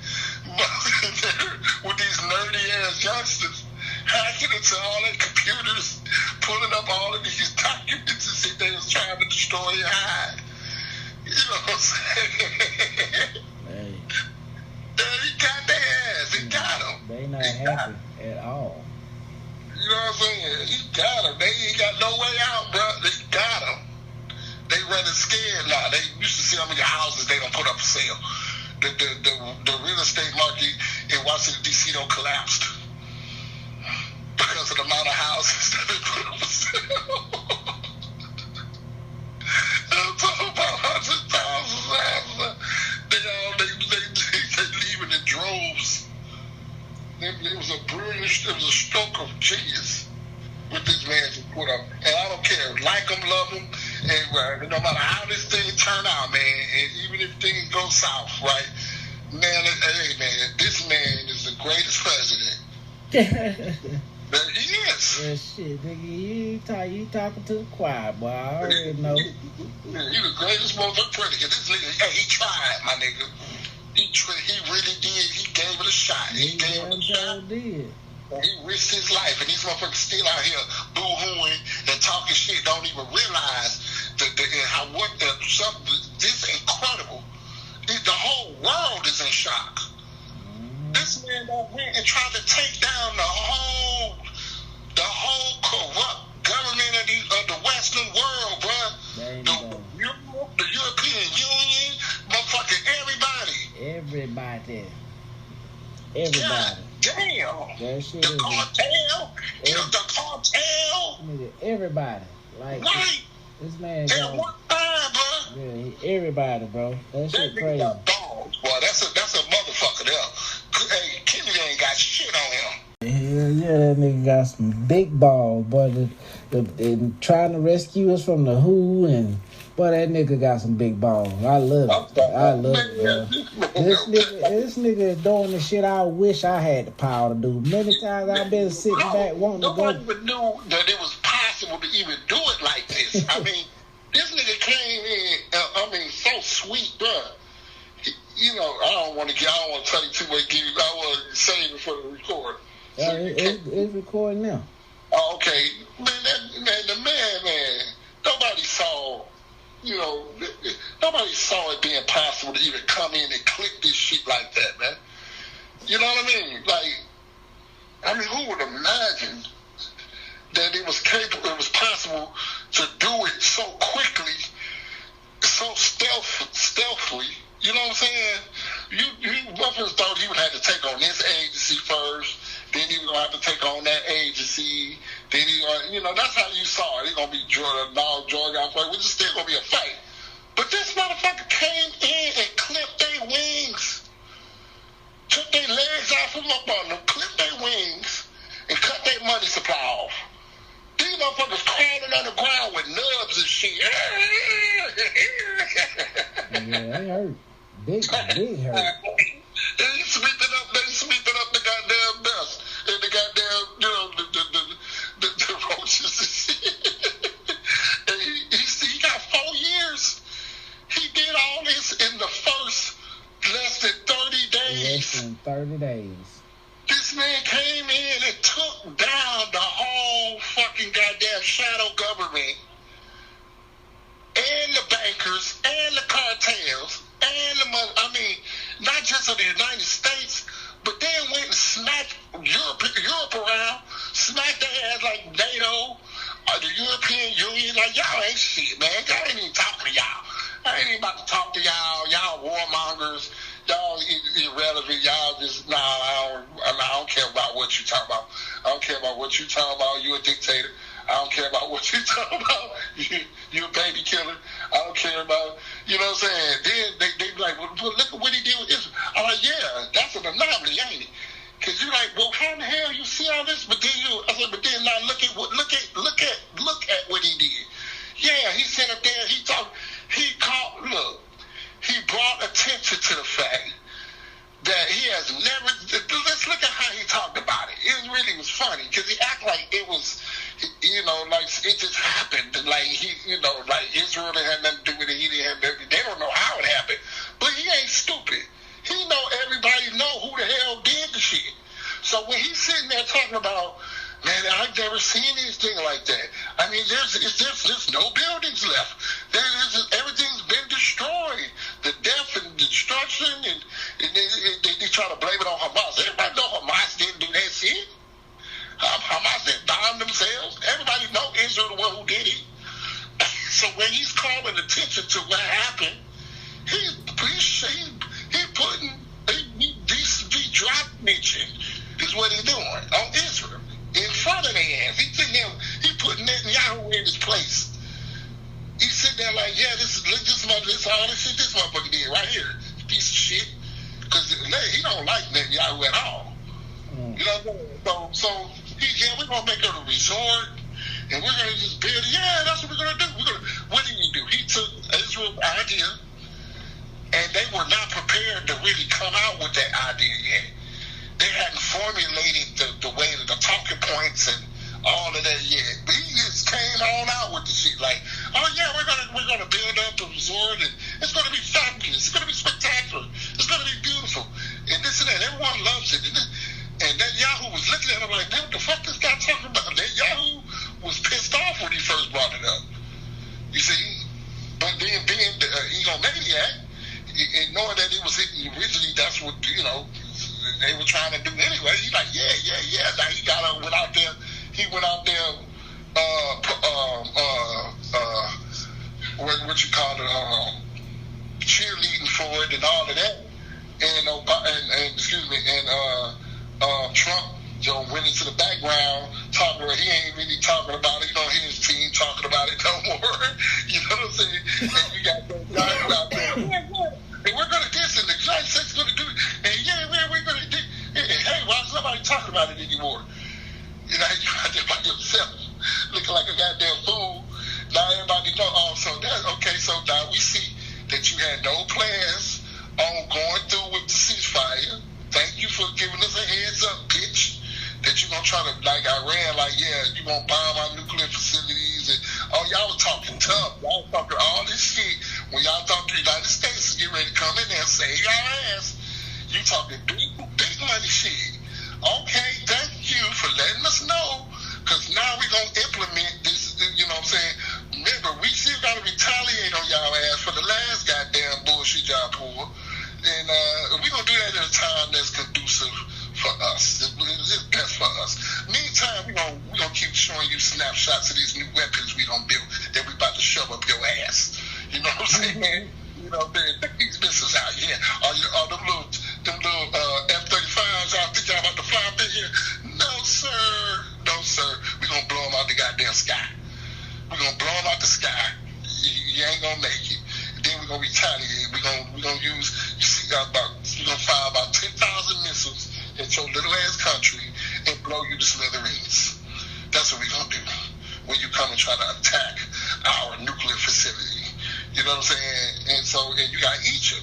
with these nerdy-ass youngsters hacking into all their computers, pulling up all of these documents and shit they was trying to destroy and hide. You know what I'm saying? Hey. He got their ass. He got them. They not happy at all. You know what I'm saying? He got them. They ain't got no way out, bro. They got them. They rather scared now. They used to see how many houses they don't put up for sale. The real estate market in Washington, D.C. don't collapsed because of the amount of houses that they put up for sale. I'm talking about 100,000 houses. They leaving in droves. It was a stroke of genius what this man just put up. And I don't care, like him, love him, and no matter how this thing turn out, man, and even if things go south, right, man, hey, man, this man is the greatest president. He is. Yeah, shit, nigga, you talking to the choir, boy. I already know. He the greatest motherfucking president. This nigga, hey, he tried, my nigga. He really did. He gave it a shot. He gave it a shot. Did. And he risked his life, and these motherfuckers still out here boo-hooing and talking shit. Don't even realize this is incredible. The whole world is in shock. This man that went and tried to take down the whole corrupt government of the Western world, bro. The European Union, Everybody. God damn. That shit the cartel. The cartel. Nigga, everybody. Like, right. This man. At one time, bro. Yeah, everybody, bro. That shit crazy. Balls, boy. That's a motherfucker there. Hey, Kenny ain't got shit on him. Yeah, that nigga got some big balls, boy. The trying to rescue us from the WHO, and boy, that nigga got some big balls. I love it. I love it, bro. This nigga is doing the shit I wish I had the power to do. Many times I've been sitting back wanting to go. Nobody even knew that it was possible to even do it like this. I mean, this nigga came in, so sweet, bro. You know, I don't want to tell you too much. I want to save it for the record. It's recording now. Oh, okay. Man, nobody saw, nobody saw it being possible to even come in and click this shit like that, man. You know what I mean? Like, who would imagine that it was possible to do it so quickly, so stealthily? You know what I'm saying? You Muffins thought he would have to take on this agency first, then he was going to have to take on that agency, then that's how you saw it. It's going to be drug out fight, which is still going to be a fight. But this motherfucker came in and clipped their wings, took their legs out from up on them, clipped their wings, and cut their money supply off. These motherfuckers crawling on the ground with nubs and shit. Yeah, they hurt. Big hurt. They sweeping up the goddamn dust and the goddamn, the roaches and shit. And he got 4 years. He did all this in the first less than 30 days. Less than 30 days. This man came in and took down the whole fucking goddamn shadow government and the bankers and the cartels and the money. Not just of the United States, but then went and smacked Europe around, smacked their ass like NATO or the European Union. Like, y'all ain't shit, man. Y'all ain't even talking to y'all. I ain't even about to talk to y'all. Y'all warmongers. Y'all irrelevant. Y'all just, I don't care about what you talking about. I don't care about what you talking about. You a dictator. I don't care about what you talking about. You a baby killer. I don't care about, you know what I'm saying? Then they be like, well, look at what he did with Israel. I'm like, yeah, that's an anomaly, ain't it? Because you're like, well, how in the hell you see all this? But then now look at what he did. Yeah, he sat up there, he brought attention to the fact that he has never, let's look at how he talked about it. It really was funny because he acted like it was, like it just happened. Like like Israel didn't have nothing to do with it. He didn't have nothing. They don't know how it happened. But he ain't stupid. He know everybody know who the hell did the shit. So when he's sitting there talking about, man, I've never seen anything like that. There's no buildings left. Everything's been destroyed. The death and destruction, and they try to blame it on Hamas. Everybody know Hamas didn't do that shit. Hamas didn't bomb themselves. Everybody know Israel the one who did it. So when he's calling attention to what happened, he drop mention is what he's doing on Israel in front of their ass. He's sitting there, he putting Netanyahu in his place. He's sitting there like, yeah, this all this shit this motherfucker did right here, piece of shit. Because he don't like Netanyahu at all. You know, so we're gonna make it a resort, and we're gonna just build it. Yeah, that's what we're gonna do. What did he do? He took Israel's idea, and they were not prepared to really come out with that idea yet. They hadn't formulated the way that the talking points and all of that yet. But he just came on out with the shit like, oh yeah, we're gonna build up a resort, and it's gonna be fabulous, it's gonna be spectacular, it's gonna be beautiful, and this and that. Everyone loves it. And that Yahoo was looking at him like, what the fuck this guy talking about? That Yahoo was pissed off when he first brought it up. You see? But then being the egomaniac, and knowing that it was originally, that's what, they were trying to do anyway, he's like, yeah. Now he went out there, what you call it, cheerleading for it and all of that. And Trump went into the background talking about, he ain't really talking about it. You don't hear his team talking about it no more. You know what I'm saying? And you got those guys who out there, and we're going to this, and the United States is going to do it, and we're going to do it. Hey, why is nobody talking about it anymore? You know, you out there by yourself, looking like a goddamn fool. Now everybody know. Oh, so that okay. So now we see that you had no plans on going through with the ceasefire. Thank you for giving us a heads up, bitch. That you're going to try to, like Iran, like, yeah, you going to bomb our nuclear facilities. And, y'all was talking tough. Y'all was talking all this shit. When y'all thought the United States was getting ready to come in there and save y'all ass, you talking big money shit. Okay, thank you for letting us know. Because now we're going to implement this, you know what I'm saying? Remember, we still got to retaliate on y'all ass for the last goddamn bullshit y'all pulled. And we're going to do that at a time that's conducive for us. It's best for us. Meantime, we're gonna keep showing you snapshots of these new weapons we done built that we about to shove up your ass. You know what I'm saying? You know, these missiles out here. All them little F-35s, y'all think y'all about to fly up in here? No, sir. No, sir. We're going to blow them out the goddamn sky. We're going to blow them out the sky. You ain't going to make it. Then we're going to retaliate. We're going to use, we're going to fire about 10,000 missiles at your little ass country and blow you to smithereens. That's what we're going to do when you come and try to attack our nuclear facility. You know what I'm saying? And you got Egypt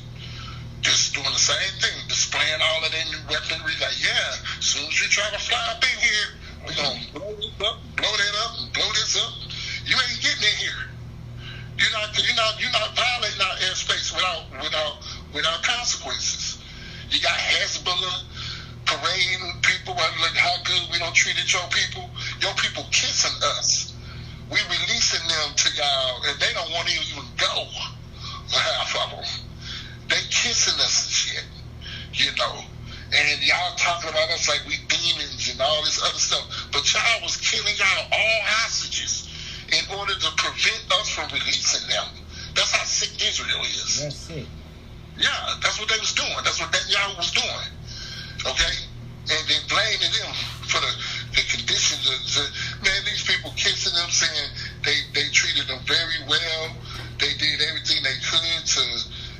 just doing the same thing, displaying all of their new weaponry. Like, yeah, as soon as you try to fly up in here, we're going to blow this up, blow that up, and blow this up. You ain't getting in here. You're not violating our airspace without consequences. You got Hezbollah parading people, like how good we don't treat your people. Your people kissing us. We releasing them to y'all, and they don't want to even go. Half of them. They kissing us and shit, you know. And y'all talking about us like we demons and all this other stuff. But y'all was killing y'all all hostages in order to prevent us from releasing them. That's how sick Israel is. That's sick. Yeah, that's what they was doing. That's what Netanyahu was doing. Okay? And then blaming them for the conditions. Man, these people kissing them, saying they treated them very well. They did everything they could to,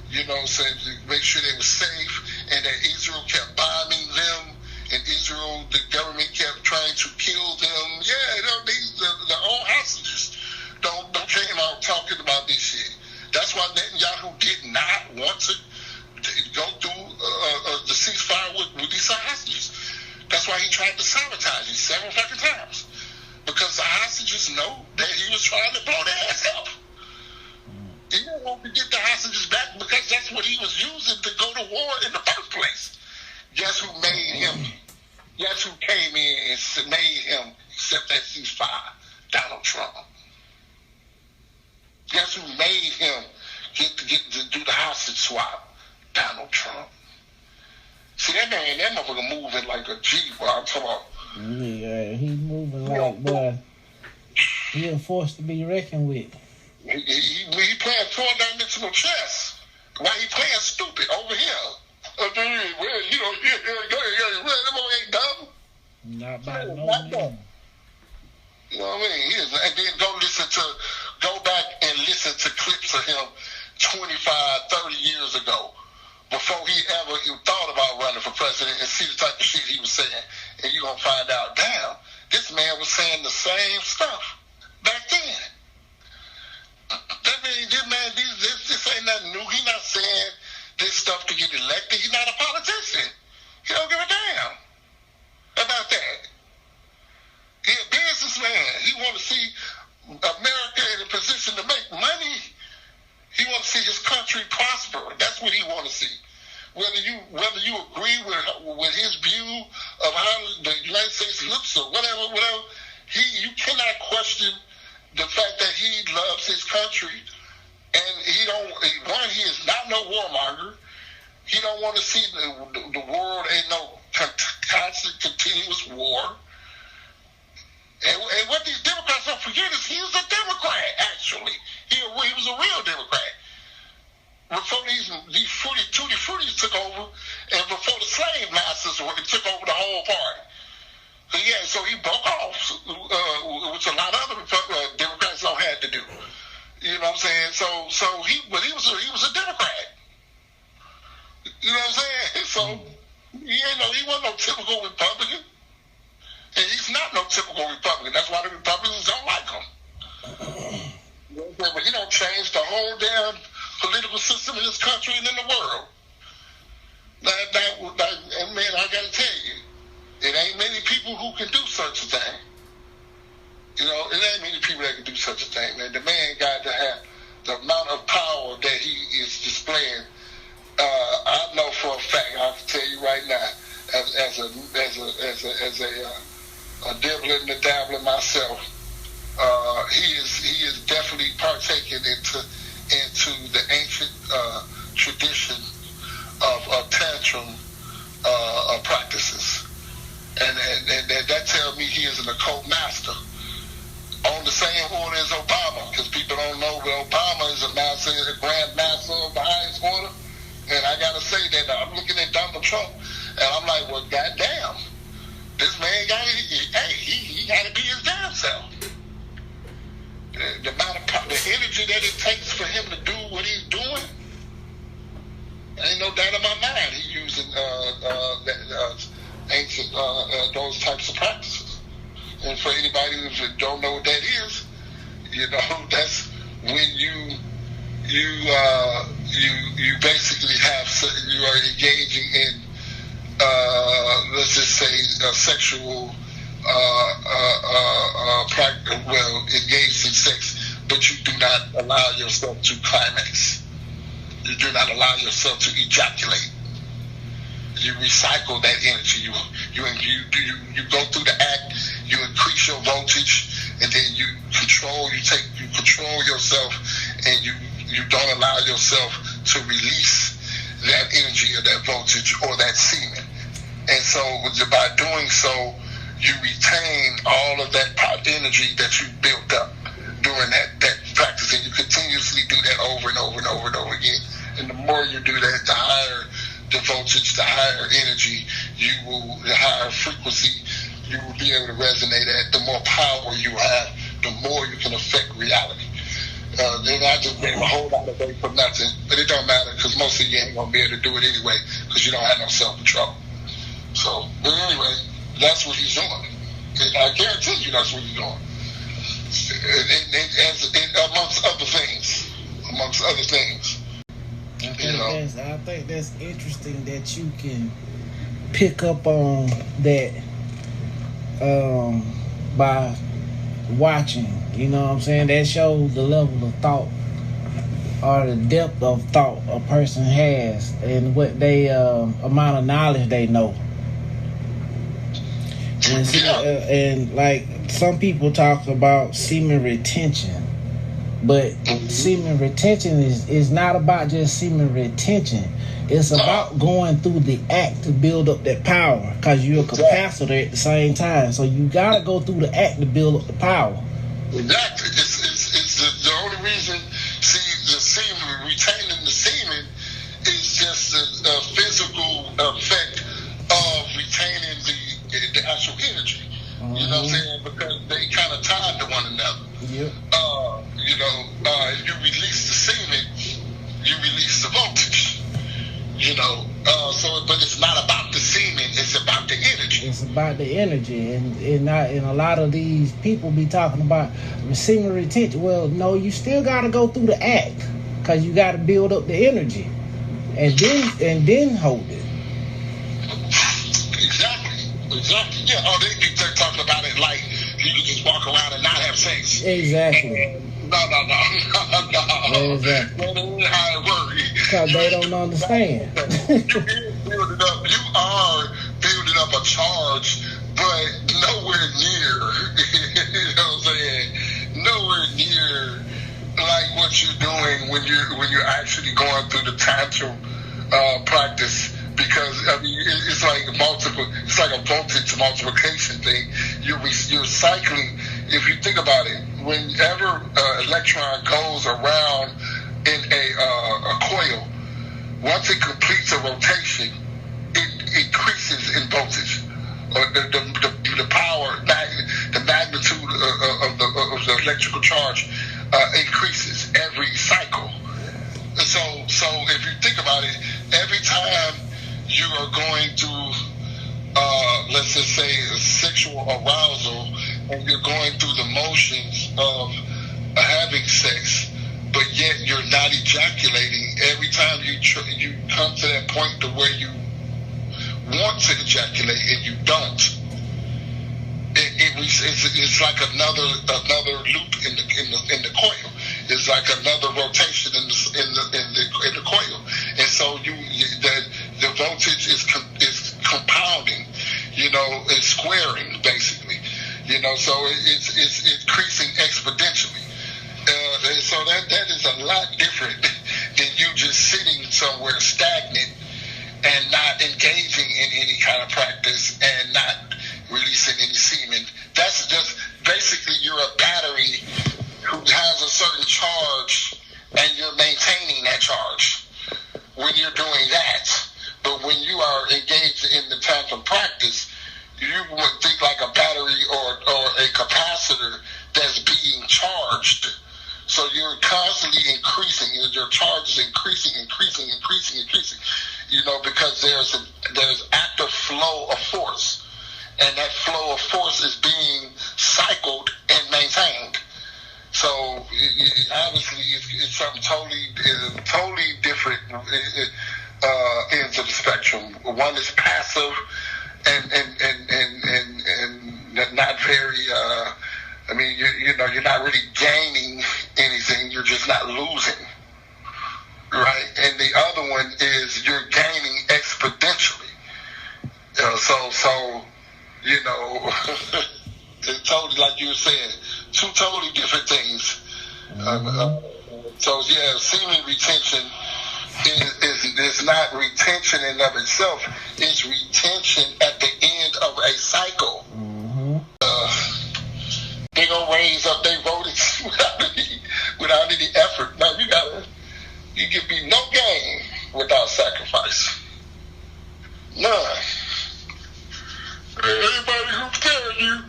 you know, to make sure they were safe, and that Israel kept bombing them, and Israel, the government kept trying to kill them. Yeah, the old hostages don't came out talking about this shit. That's why Netanyahu did not want to go through the ceasefire with these hostages. That's why he tried to sabotage it several fucking times. Because the hostages know that he was trying to blow their ass up. He didn't want to get the hostages back because that's what he was using to go to war in the first place. Guess who made him? Guess who came in and made him accept that ceasefire? Donald Trump. Guess who made him get to do the hostage swap? Donald Trump. See, that motherfucker moving like a G, boy. I'm talking about. Yeah, he's moving like, boy. He a force to be reckoned with. He playing four-dimensional chess. Why he playing stupid over here? Well, you know, that ain't dumb. Not by no means. You know what I mean? And then go back and listen to clips of him 25, 30 years ago, before he ever thought about running for president, and see the type of shit he was saying. And you're going to find out, damn, this man was saying the same stuff back then. That means this ain't nothing new. He's not saying this stuff to get elected. He's not a politician. He don't give a damn about that. He's a businessman. He want to see America in a position to make money. He want to see his country prosper. That's what he want to see. Whether you agree with his view of how the United States looks or whatever, you cannot question the fact that he loves his country, and he is not no warmonger. He don't want to see the world ain't no constant, continuous war. And what these Democrats don't forget is he was a Democrat, actually. He was a real Democrat. before these fruities took over, and before the slave masters took over the whole party. So he broke off, which a lot of other Democrats don't have to do. You know what I'm saying? He was a Democrat. You know what I'm saying? So he wasn't no typical Republican, and he's not no typical Republican. That's why the Republicans don't like him. But he don't change the whole damn political system in this country and in the world. And man, I gotta tell you, it ain't many people who can do such a thing. You know, it ain't many people that can do such a thing. Man, the man got to have the amount of power that he is displaying. I know for a fact, I can tell you right now, as a dibbler and a dabbler myself, he is definitely partaking into the ancient tradition of tantrum practices, and that tells me he is an occult master. On the same order as Obama, because people don't know, but Obama is a grand master of the highest order. And I gotta say that I'm looking at Donald Trump, and I'm like, well, goddamn, this man he gotta be his damn self. The amount of the energy that it takes for him to do what he's doing, ain't no doubt in my mind. He's using ancient those types of practices. And for anybody who don't know what that is, you know, that's when you basically you are engaging in let's just say sexual engaged in sex, but you do not allow yourself to climax. You do not allow yourself to ejaculate. You recycle that energy. You go through the act. You increase your voltage, and then you control yourself, and you don't allow yourself to release that energy or that voltage or that semen. And so by doing so, you retain all of that energy that you built up during that practice, and you continuously do that over and over and over and over again. And the more you do that, the higher the voltage, the higher energy, the higher frequency you will be able to resonate at. The more power you have, the more you can affect reality. And I just gave a whole lot of weight for nothing, but it don't matter because most of you ain't gonna be able to do it anyway because you don't have no self-control. So, but anyway, that's what he's doing. And I guarantee you that's what he's doing. And amongst other things. I think that's interesting that you can pick up on that by watching. You know what I'm saying? That shows the level of thought or the depth of thought a person has and what they amount of knowledge they know. And like some people talk about semen retention. But semen retention is not about just semen retention. It's about going through the act to build up that power because you're a capacitor at the same time. So you got to go through the act to build up the power. Exactly. It's the only reason, the semen, retaining the semen is just a physical effect of retaining the actual energy. You know what I'm saying? Because they kind of tied to one another. Yep. If you release the semen, you release the voltage. But it's not about the semen, it's about the energy. It's about the energy. And a lot of these people be talking about semen retention. Well, no, you still got to go through the act because you got to build up the energy and then hold it. Exactly. Yeah, they're talking about it like you can just walk around and not have sex. Exactly. No. Exactly. That ain't how it works. Because they don't understand. You are building up a charge, but nowhere near, you know what I'm saying? Nowhere near like what you're doing when you're actually going through the tantrum practice. Because it's like a voltage multiplication thing. You're cycling. If you think about it, whenever electron goes around in a coil, once it completes a rotation, it increases in voltage. The power, the magnitude of the electrical charge increases every cycle. So if you think about it, every time you are going through, let's just say, sexual arousal, and you're going through the motions of having sex, but yet you're not ejaculating, every time you come to that point to where you want to ejaculate and you don't, it's like another loop in the coil. It's like another rotation in the coil, and so the voltage is compounding, it's squaring basically, so it's increasing exponentially. So that is a lot different than you just sitting somewhere stagnant and not engaging in any kind of practice and not releasing any semen. That's just basically you're a battery who has a certain charge and you're maintaining that charge when you're doing that. But when you are engaged in the type of practice, you would think like a battery or a capacitor that's being charged. So you're constantly increasing, your charge is increasing, because there's active flow of force, and that flow of force is being cycled and maintained. So obviously it's something totally different ends of the spectrum. One is passive and not very. You're not really gaining anything. You're just not losing, right? And the other one is you're gaining exponentially. It's totally, like you were saying, two totally different things. Semen retention is not retention in of itself. It's retention at the end of a cycle. They gonna raise up their voltage without any effort. No, you can be no gain without sacrifice. None. Anybody who's telling you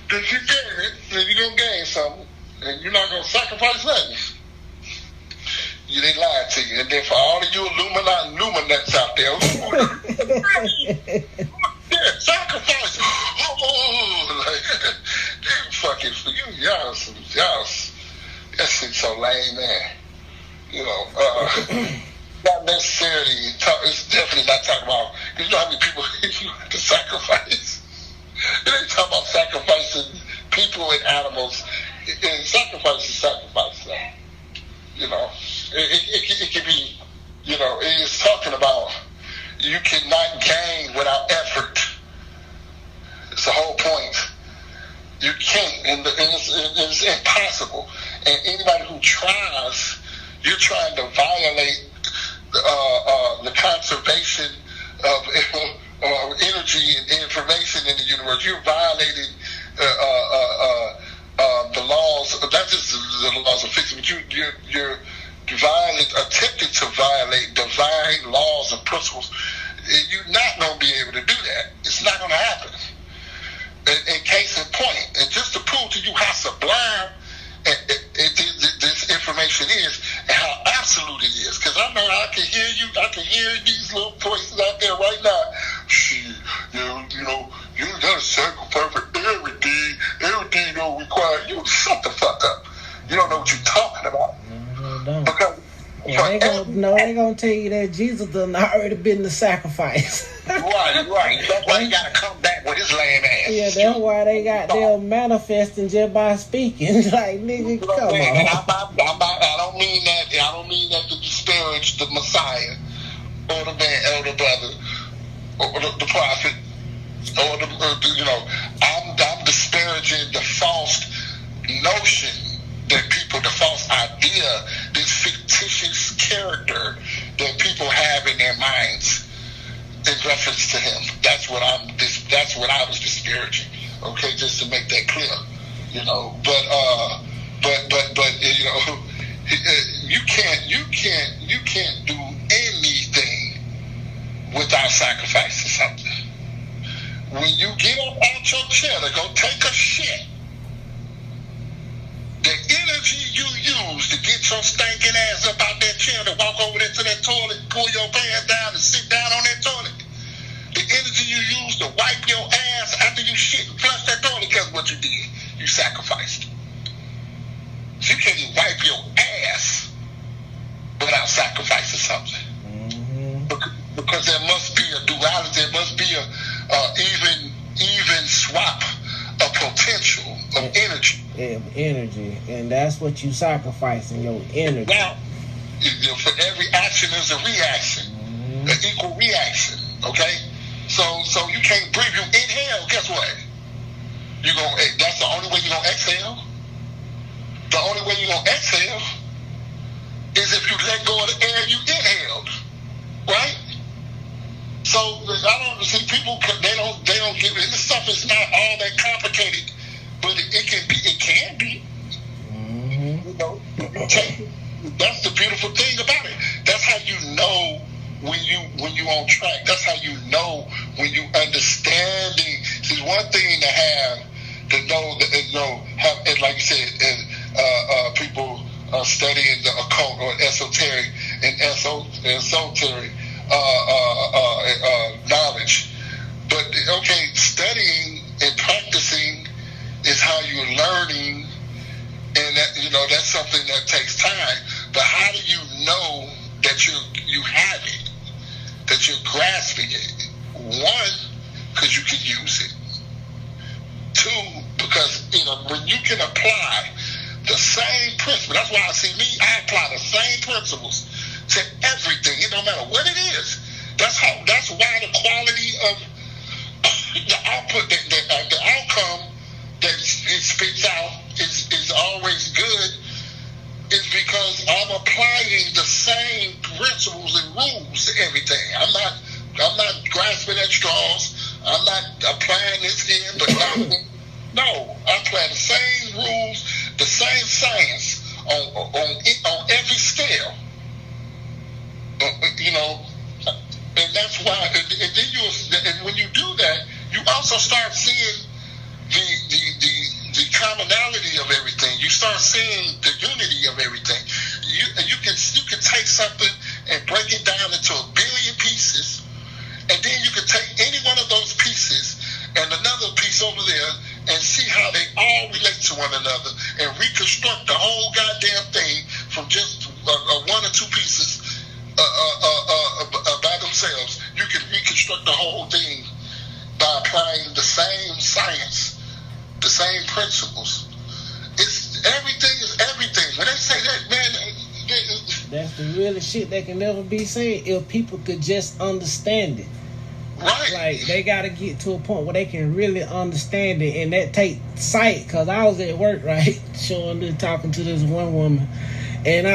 that you gain it, then you're gonna gain something, and you're not gonna sacrifice nothing. They lied to you. And then for all of you Illuminati out there, sacrifice. Fucking for you, y'all, that shit's so lame, man. Not necessarily. It's definitely not talking about. Because you know how many people you have to sacrifice. It ain't talking about sacrificing people and animals. And sacrifice is sacrifice. It can be. It's talking about you cannot gain without effort. It's the whole point. You can't, and it's impossible. And anybody who tries, you're trying to violate the conservation of energy and information in the universe. You're violating the laws, not just the laws of physics, but you're attempting to violate divine laws and principles. You're not going to be able to do that. It's not going to happen. In case in point, and just to prove to you how sublime this information is and how absolute it is, because I know I can hear these little voices out there right now. Shit, you gotta sacrifice for everything don't require you. Shut the fuck up. You don't know what you're talking about. No. Because they gonna tell you that Jesus done already been the sacrifice. Right. That's why you gotta come back with his lame ass. Yeah, that's why they got them manifesting just by speaking. Like, nigga, come on. And I don't mean that. I don't mean that to disparage the Messiah or the man, or the brother, or the prophet, or I'm disparaging the false notion that people, the false idea, this fictitious character that people have in their minds in reference to him. That's what I was disparaging. Okay, just to make that clear. you can't do anything without sacrificing something. When you get up out your chair to go take a shit, the energy you use to get your stinking ass up out that chair to walk over there to that toilet, pull your pants down and sit down on that toilet, the energy you use to wipe your ass after you shit and flush that toilet, guess what you did? You sacrificed. So you can't even wipe your ass without sacrificing something. Mm-hmm. Because there must be a duality, there must be a even swap of potential of energy. Energy, and that's what you sacrificing, your energy. Now, for every action is a reaction, an equal reaction. Okay, so you can't breathe. You inhale. Guess what? That's the only way you're gonna exhale. The only way you're gonna exhale is if you let go of the air you inhaled, right? So I don't see people. They don't give it. This stuff is not all that complicated, but it can be. It can be. Mm-hmm. You know, that's the beautiful thing about it. That's how you know when you on track. That's how you know when you understanding. It's one thing to know that have, like you said, and people studying the occult or esoteric and esoteric knowledge. But okay, studying and practicing is how you're learning, and that's something that takes time. But how do you know that you have it, that you're grasping it? One, because you can use it. Two, because when you can apply the same principle. That's why I apply the same principles to everything. It don't matter what it is. That's why the quality of the output, the outcome that it spits out is always good. Is because I'm applying the same principles and rules to everything. I'm not grasping at straws. I'm not applying this here, but not. No, I apply the same rules, the same science on every scale. And that's why. And then when you do that, you also start seeing the commonality of everything. You start seeing the unity of everything. You can take something and break it down into a billion pieces, and then you can take any one of those pieces and another piece over there and see how they all relate to one another and reconstruct the whole goddamn thing from just one or two pieces by themselves. You can reconstruct the whole thing by applying the same science, the same principles. Everything is everything. When they say that, man, that's the realest shit that can never be said if people could just understand it. Right. Like, they got to get to a point where they can really understand it, and that take sight. Because I was at work, right, talking to this one woman, and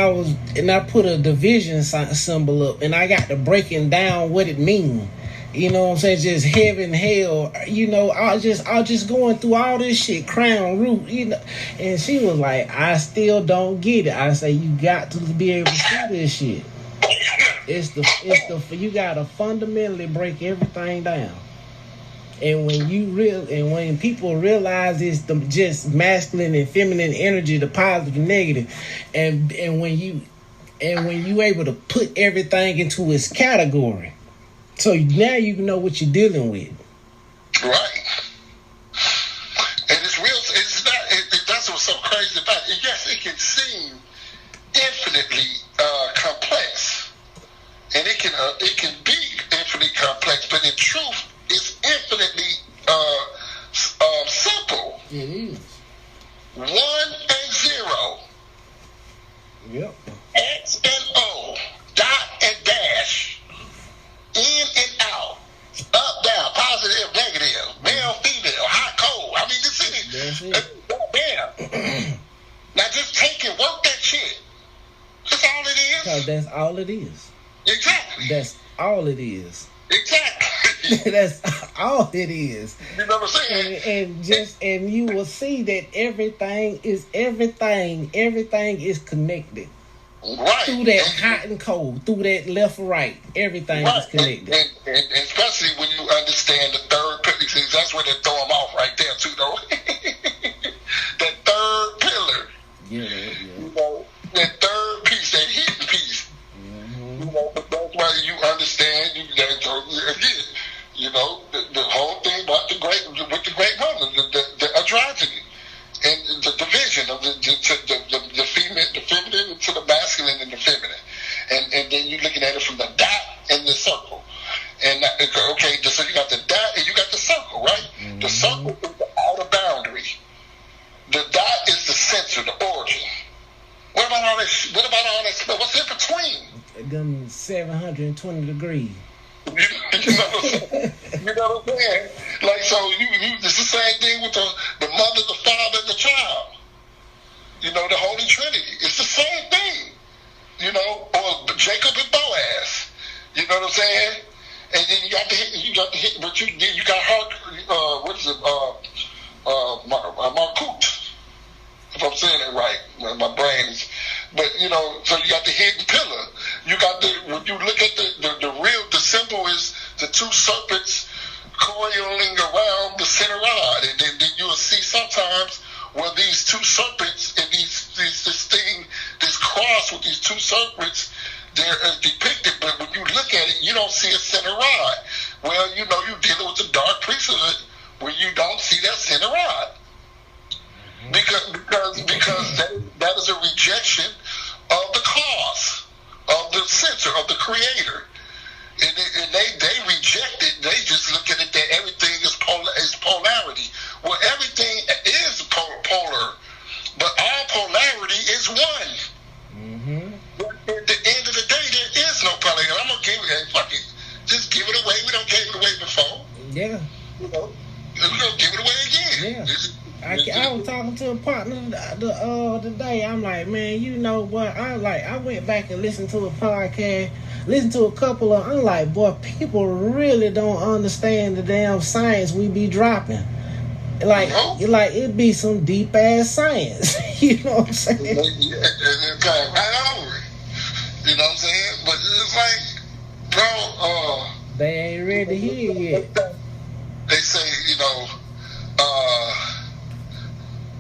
I put a division symbol up, and I got to breaking down what it means. You know what I'm saying? Just heaven, hell. I was just going through all this shit, crown, root. And she was like, I still don't get it. I say, you got to be able to see this shit. You gotta fundamentally break everything down. And when people realize it's just masculine and feminine energy, the positive and negative, and when you able to put everything into its category, so now you know what you're dealing with. Right. And it's real. It's not. That's what's so crazy about it. Yes, it can seem infinitely complex. And it can be infinitely complex, but in truth, it's infinitely simple. It is. 1 and 0. Yep. X and O. Dot and dash. In and out. Up, down. Positive, negative. Male, female. Hot, cold. I mean, this is it. Damn. Now just take it. Work that shit. That's all it is. Because that's all it is. Exactly. That's all it is. Exactly. That's all it is. You know what I'm saying? And you will see that everything is connected. Right. Through that hot and cold, through that left or right, everything is connected. And especially when you understand the third pillar, that's where they throw them off right there too, though. That third pillar. Yeah. You know, that third piece, that hidden piece. Mm-hmm. You know, but that's why you understand. Again, you know, the whole thing about the great woman, the androgyny. And the division of the feminine to the masculine and the feminine, and then you're looking at it from the dot and the circle, and okay, so you got the dot and you got the circle, right? Mm-hmm. The circle is the outer boundary. The dot is the center, the origin. What about all this? What's in between? Them 720 degrees. You know what I'm saying? Like, so it's the same thing with the mother, the father, and the child. You know, the Holy Trinity. It's the same thing. You know, or Jacob and Boaz. You know what I'm saying? And then you got to hit, but you got her. What is it? Markut. If I'm saying it right, my brain is. But you know, so you got the hidden pillar. You got when you look at the symbol is the two serpents coiling around the center rod, and then you'll see sometimes where these two serpents and this cross with these two serpents, they're depicted. But when you look at it, you don't see a center rod. Well, you know, you're dealing with the dark priesthood where you don't see that center rod. Because that is a rejection of the cause, of the center, of the creator. And they reject it. They just look at it that everything is polarity. Well, everything is polar, but all polarity is one. Mm-hmm. At the end of the day, there is no polarity. I'm going to give it, fuck it. Just give it away. We don't gave it away before. Yeah. You know, we're going to give it away again. Yeah. I was talking to a partner today. I'm like, man, you know what? I went back and listened to a podcast, listened to a couple of. I'm like, boy, people really don't understand the damn science we be dropping. Like it be some deep ass science. You know what I'm saying? Yeah, it's kind of right over it. You know what I'm saying? But it's like, bro, they ain't ready to hear yet. They say, you know,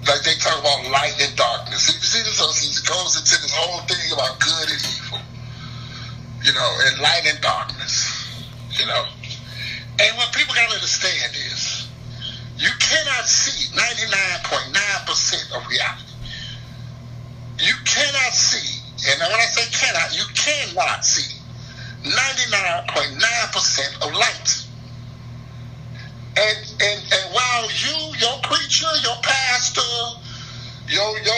like they talk about light and darkness. You see this? It goes into this whole thing about good and evil, you know, and light and darkness, you know. And what people got to understand is, you cannot see 99.9% of reality. You cannot see, and when I say cannot, you cannot see 99.9% of light. And while you, your preacher, your pastor, your guru,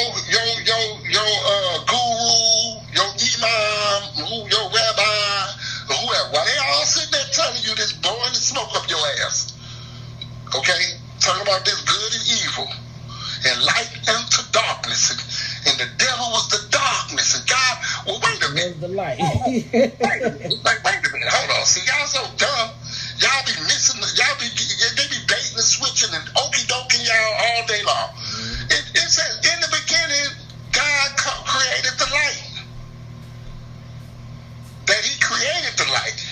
your imam, your rabbi, whoever, while they all sitting there telling you this, blowing the smoke up your ass, okay, talking about this good and evil, and light into darkness, and the devil was the darkness, and God, well, wait a minute. The light. wait a minute, hold on. See, y'all so dumb. Y'all be missing, they be baiting and switching and okey-doking y'all all day long. Mm-hmm. It says, in the beginning, God created the light. That he created the light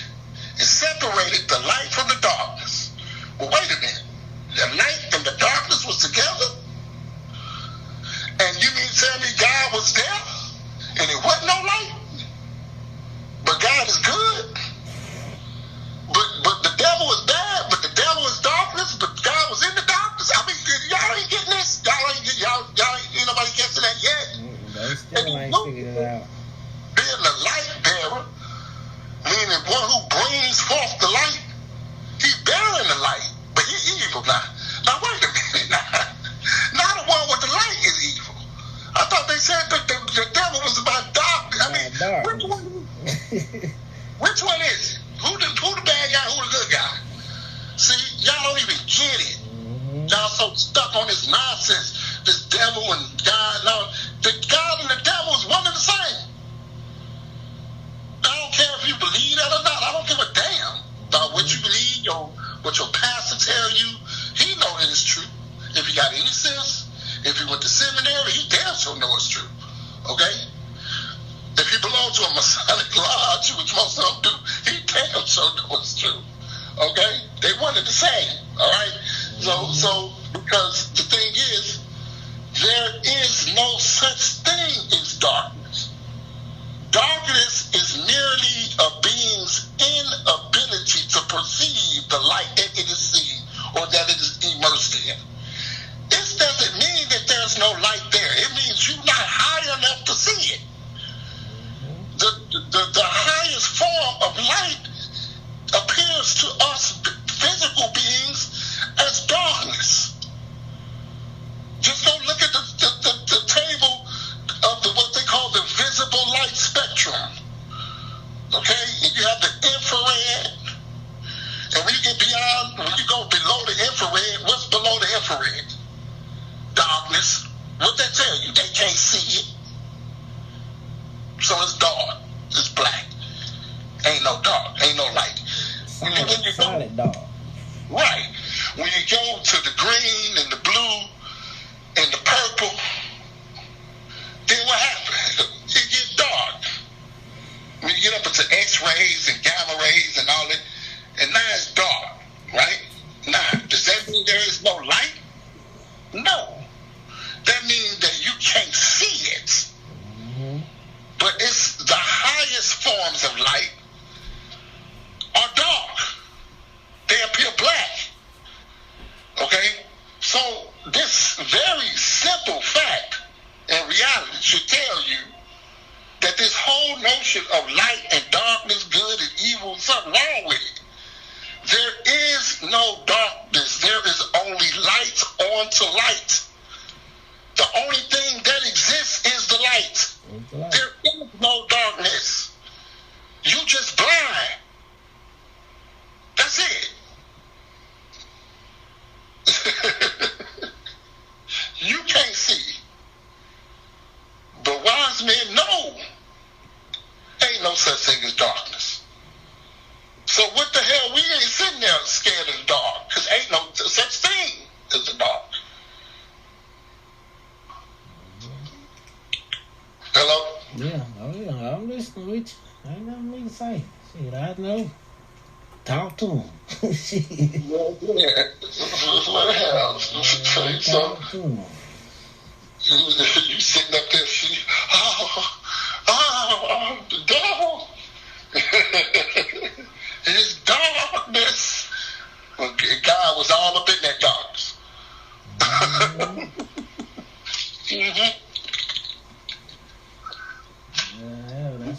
and separated the light from the darkness. Well, wait a minute. The light and the darkness was together? And you mean to tell me God was there and it wasn't no light? But God is good? But the devil is bad, but the devil is darkness, but God was in the darkness. I mean, y'all ain't getting this. Ain't nobody getting that yet. They still ain't figured it out. Being the light bearer, meaning one who brings forth the light, he's bearing the light, but he's evil now. Now, wait a minute. Now the one with the light is evil. I thought they said that the devil was about darkness. I mean, which one is it? Who the bad guy, who the good guy? See, y'all don't even get it. Mm-hmm. Y'all so stuck on this nonsense, this devil and God. No, the God and the devil is one and the same. I don't care if you believe that or not. I don't give a damn about what you believe, what your pastor tell you. He know it is true. If he got any sense, if he went to seminary, he damn sure know it's true. Okay? If you you belong to a Masonic lodge, which most of them do, he damn sure know it's true. Okay? They wanted the same. All right? So because the thing is, there is no such thing as darkness. Darkness is merely a being's inability to perceive the light that it is seen or that it is immersed in. This doesn't mean that there's no light there. It means you're not high enough to see it. The highest form of light appears to us physical beings as darkness. Just go look at the table of what they call the visible light spectrum. Okay? And you have the infrared. And when you get beyond, when you go below the infrared, what's below the infrared? Darkness. What that tell you? They can't see it. So it's dark. It's black. Ain't no dark. Ain't no light. Solid dark. Right. When you go to the green and the blue and the purple, then what happens? It gets dark. When you get up into X-rays and gamma rays and all that, and now it's dark, right? Now, does that mean there is no light? No. That means that you can't see it. But it's the highest forms of light are dark. They appear black. Okay? So this very simple fact and reality should tell you that this whole notion of light and darkness, good and evil, something wrong with it. There is no darkness. There is only light onto light. The only thing that exists is the light. There is no darkness. You just blind. That's it. You can't see. But wise men know ain't no such thing as darkness. So what the hell? We ain't sitting there scared of the dark, because ain't no such thing as the dark. Hello? Yeah, I'm listening with you. Ain't nothing me to say. Shit, I know. Talk to him. Shit. Yeah. What the hell? Talk to him. You sitting up there, the devil. It's darkness. Okay, God was all up in that darkness. Mm-hmm.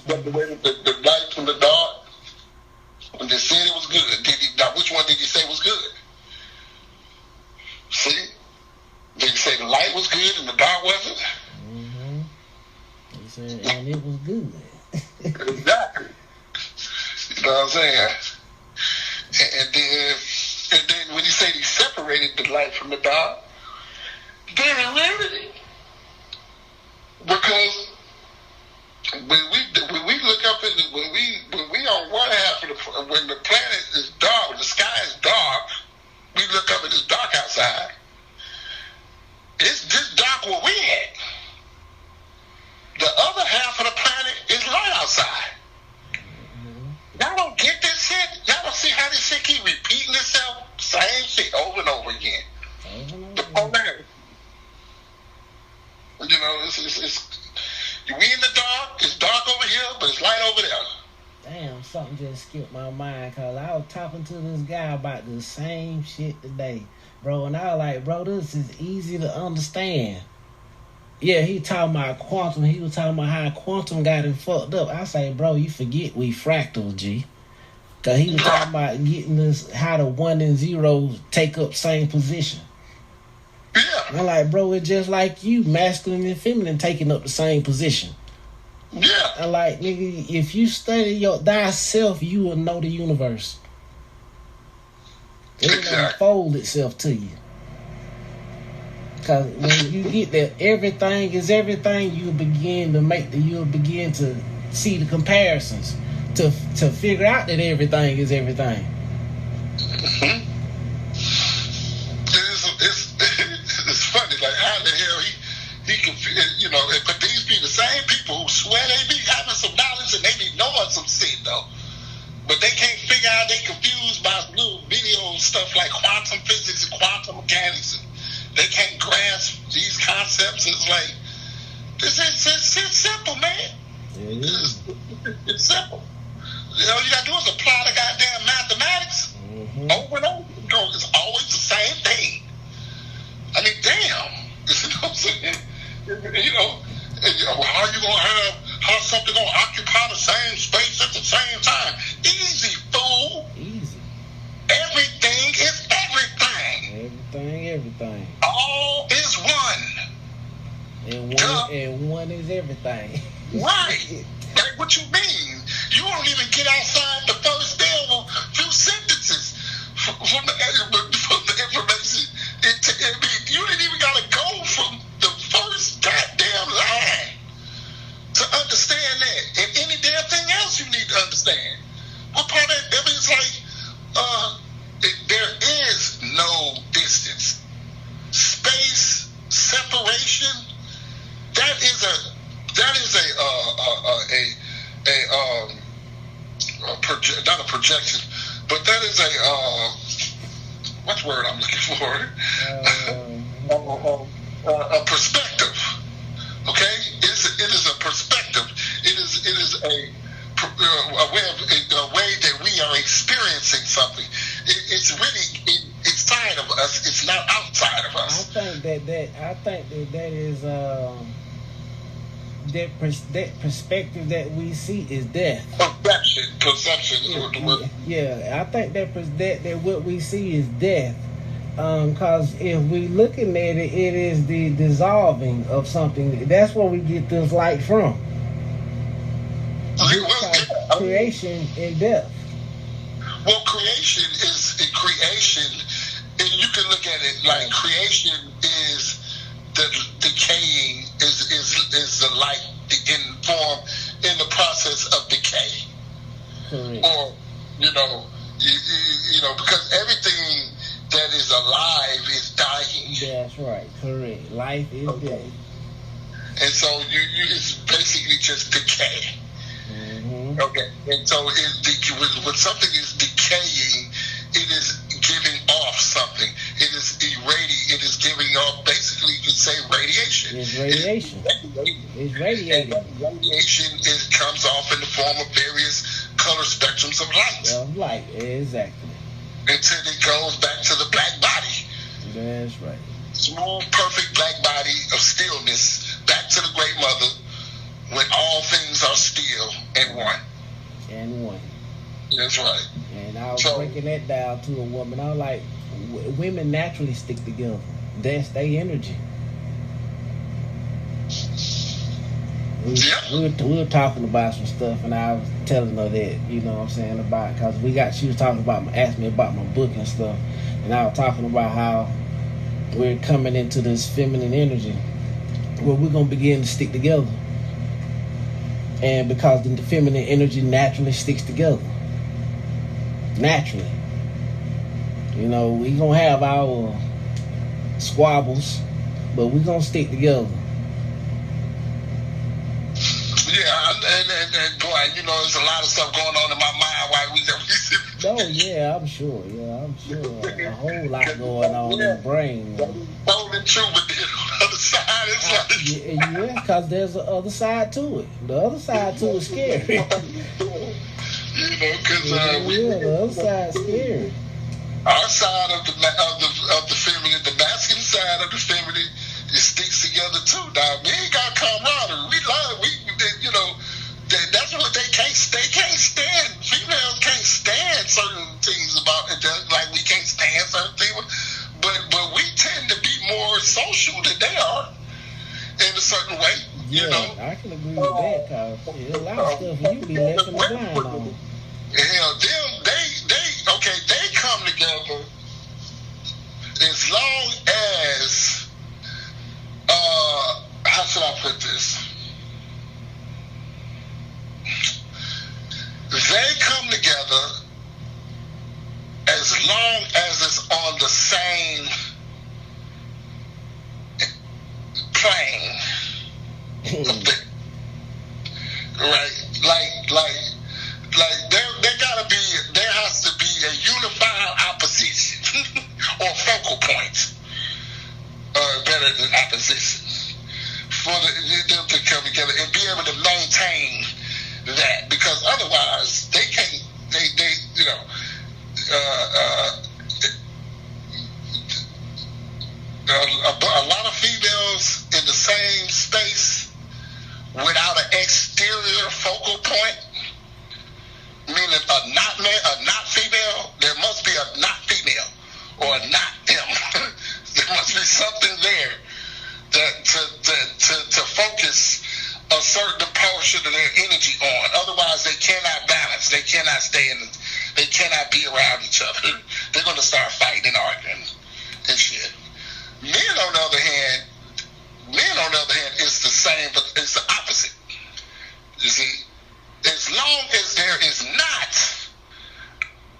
But the way the light from the dark, when they said it was good, now which one did he say was good? See? Did he say the light was good and the dark wasn't? Mm-hmm. He said, and it was good. Exactly. You know what I'm saying? And then when he said he separated the light from the dark, then he limited. Because when we look up in when we on one half of the, when the planet is dark, when the sky is dark, we look up and it's dark outside. It's just dark where we at. The other half of the planet is light outside. Y'all don't get this shit? Y'all don't see how this shit keep repeating itself? Same shit over and over again. The whole night. You know, it's we in the dark, it's dark over here, but it's light over there. Damn, something just skipped my mind, because I was talking to this guy about the same shit today, bro, and I was like, bro, this is easy to understand. Yeah, he talking about quantum. He was talking about how quantum got him fucked up. I say, bro, you forget we fractals, G. Because he was talking about getting this, how the 1 and 0 take up same position. Yeah. I'm like, bro, it's just like you, masculine and feminine, taking up the same position. Yeah. I'm like, nigga, if you study thyself, you will know the universe. It will unfold itself to you. Because when you get that everything is everything, you'll begin to see the comparisons to figure out that everything is everything. Mm-hmm. It's funny, like how the hell he can, you know, but these be the same people who swear they be having some but they can't figure out. They confused by little video stuff like quantum physics and quantum mechanics. And they can't grasp these concepts. And it's like, it's simple, man. It's simple. All you gotta do is apply the goddamn mathematics over and over. It's always the same thing. I mean, damn. You know what I'm saying? How you gonna how something gonna occupy the same space at the same time? Easy, fool. Easy. Everything is everything. Everything. All is one. And one is everything. Right. Like what you mean? You don't even get outside the first damn few sentences from the information. You didn't even gotta go from the first goddamn line to understand that. And any damn thing else you need to understand. What part of that? I mean, it's like there is no distance, space, separation. That is not a projection, but that is what's the word I'm looking for? A perspective. Okay, it is a perspective. It is a way that we are experiencing something. It's really inside of us. It's not outside of us. I think that is that perspective that we see is death. Perception is what the word. Yeah, I think that what we see is death. Because if we looking at it, it is the dissolving of something. That's where we get this light from. Creation and death. Well, creation is creation, and you can look at it like creation is the decaying, is the light in form in the process of decay. Correct. Or because everything that is alive is dying. That's right. Correct. Life is death. And so it's basically just decay. Mm-hmm. Okay. And so when something is decaying, it is giving off something. It is irradiating. It is giving off, basically, you could say radiation. It's radiation. It's radiating. Radiation comes off in the form of various color spectrums of light. Of light, exactly. Until it goes back to the black body. That's right. Smooth, perfect black body of stillness, back to the Great Mother, when all things are still and one. And one. That's right. And I was breaking that down to a woman. I was like, women naturally stick together. That's their energy. We were talking about some stuff, and I was telling her that, you know what I'm saying, about, because she was talking about, asked me about my book and stuff, and I was talking about how we're coming into this feminine energy where we're going to begin to stick together. And because the feminine energy naturally sticks together. Naturally. We're going to have our squabbles, but we're going to stick together. Yeah, and boy, there's a lot of stuff going on in my mind while we sit. Oh, yeah, I'm sure. A whole lot going on in the brain. Totally true, but then on the other side, it's like... Yeah, because there's the other side to it. The other side to it is scary. Because the other side is scary. Our side of the feminine, the masculine side of the feminine, it sticks together too. Now, we ain't got camaraderie. We love, that's what they can't stand. Females can't stand certain things about it, like we can't stand certain things. But we tend to be more social than they are in a certain way. I can agree with that, because there's a lot of stuff you be left in the blind on. Hell, they come together as long as how should I put this? They come together as long as it's on the same plane. Right? Like there gotta be opposition for them to come together and be able to maintain that, because otherwise they can't. They you know. A lot of females in the same space without an exterior focal point, meaning a not female. There must be a not female or a not them. There must be something there to focus a certain portion of their energy on. Otherwise, they cannot balance. They cannot stay in. They cannot be around each other. They're going to start fighting and arguing and shit. Men, on the other hand, is the same, but it's the opposite. You see, as long as there is not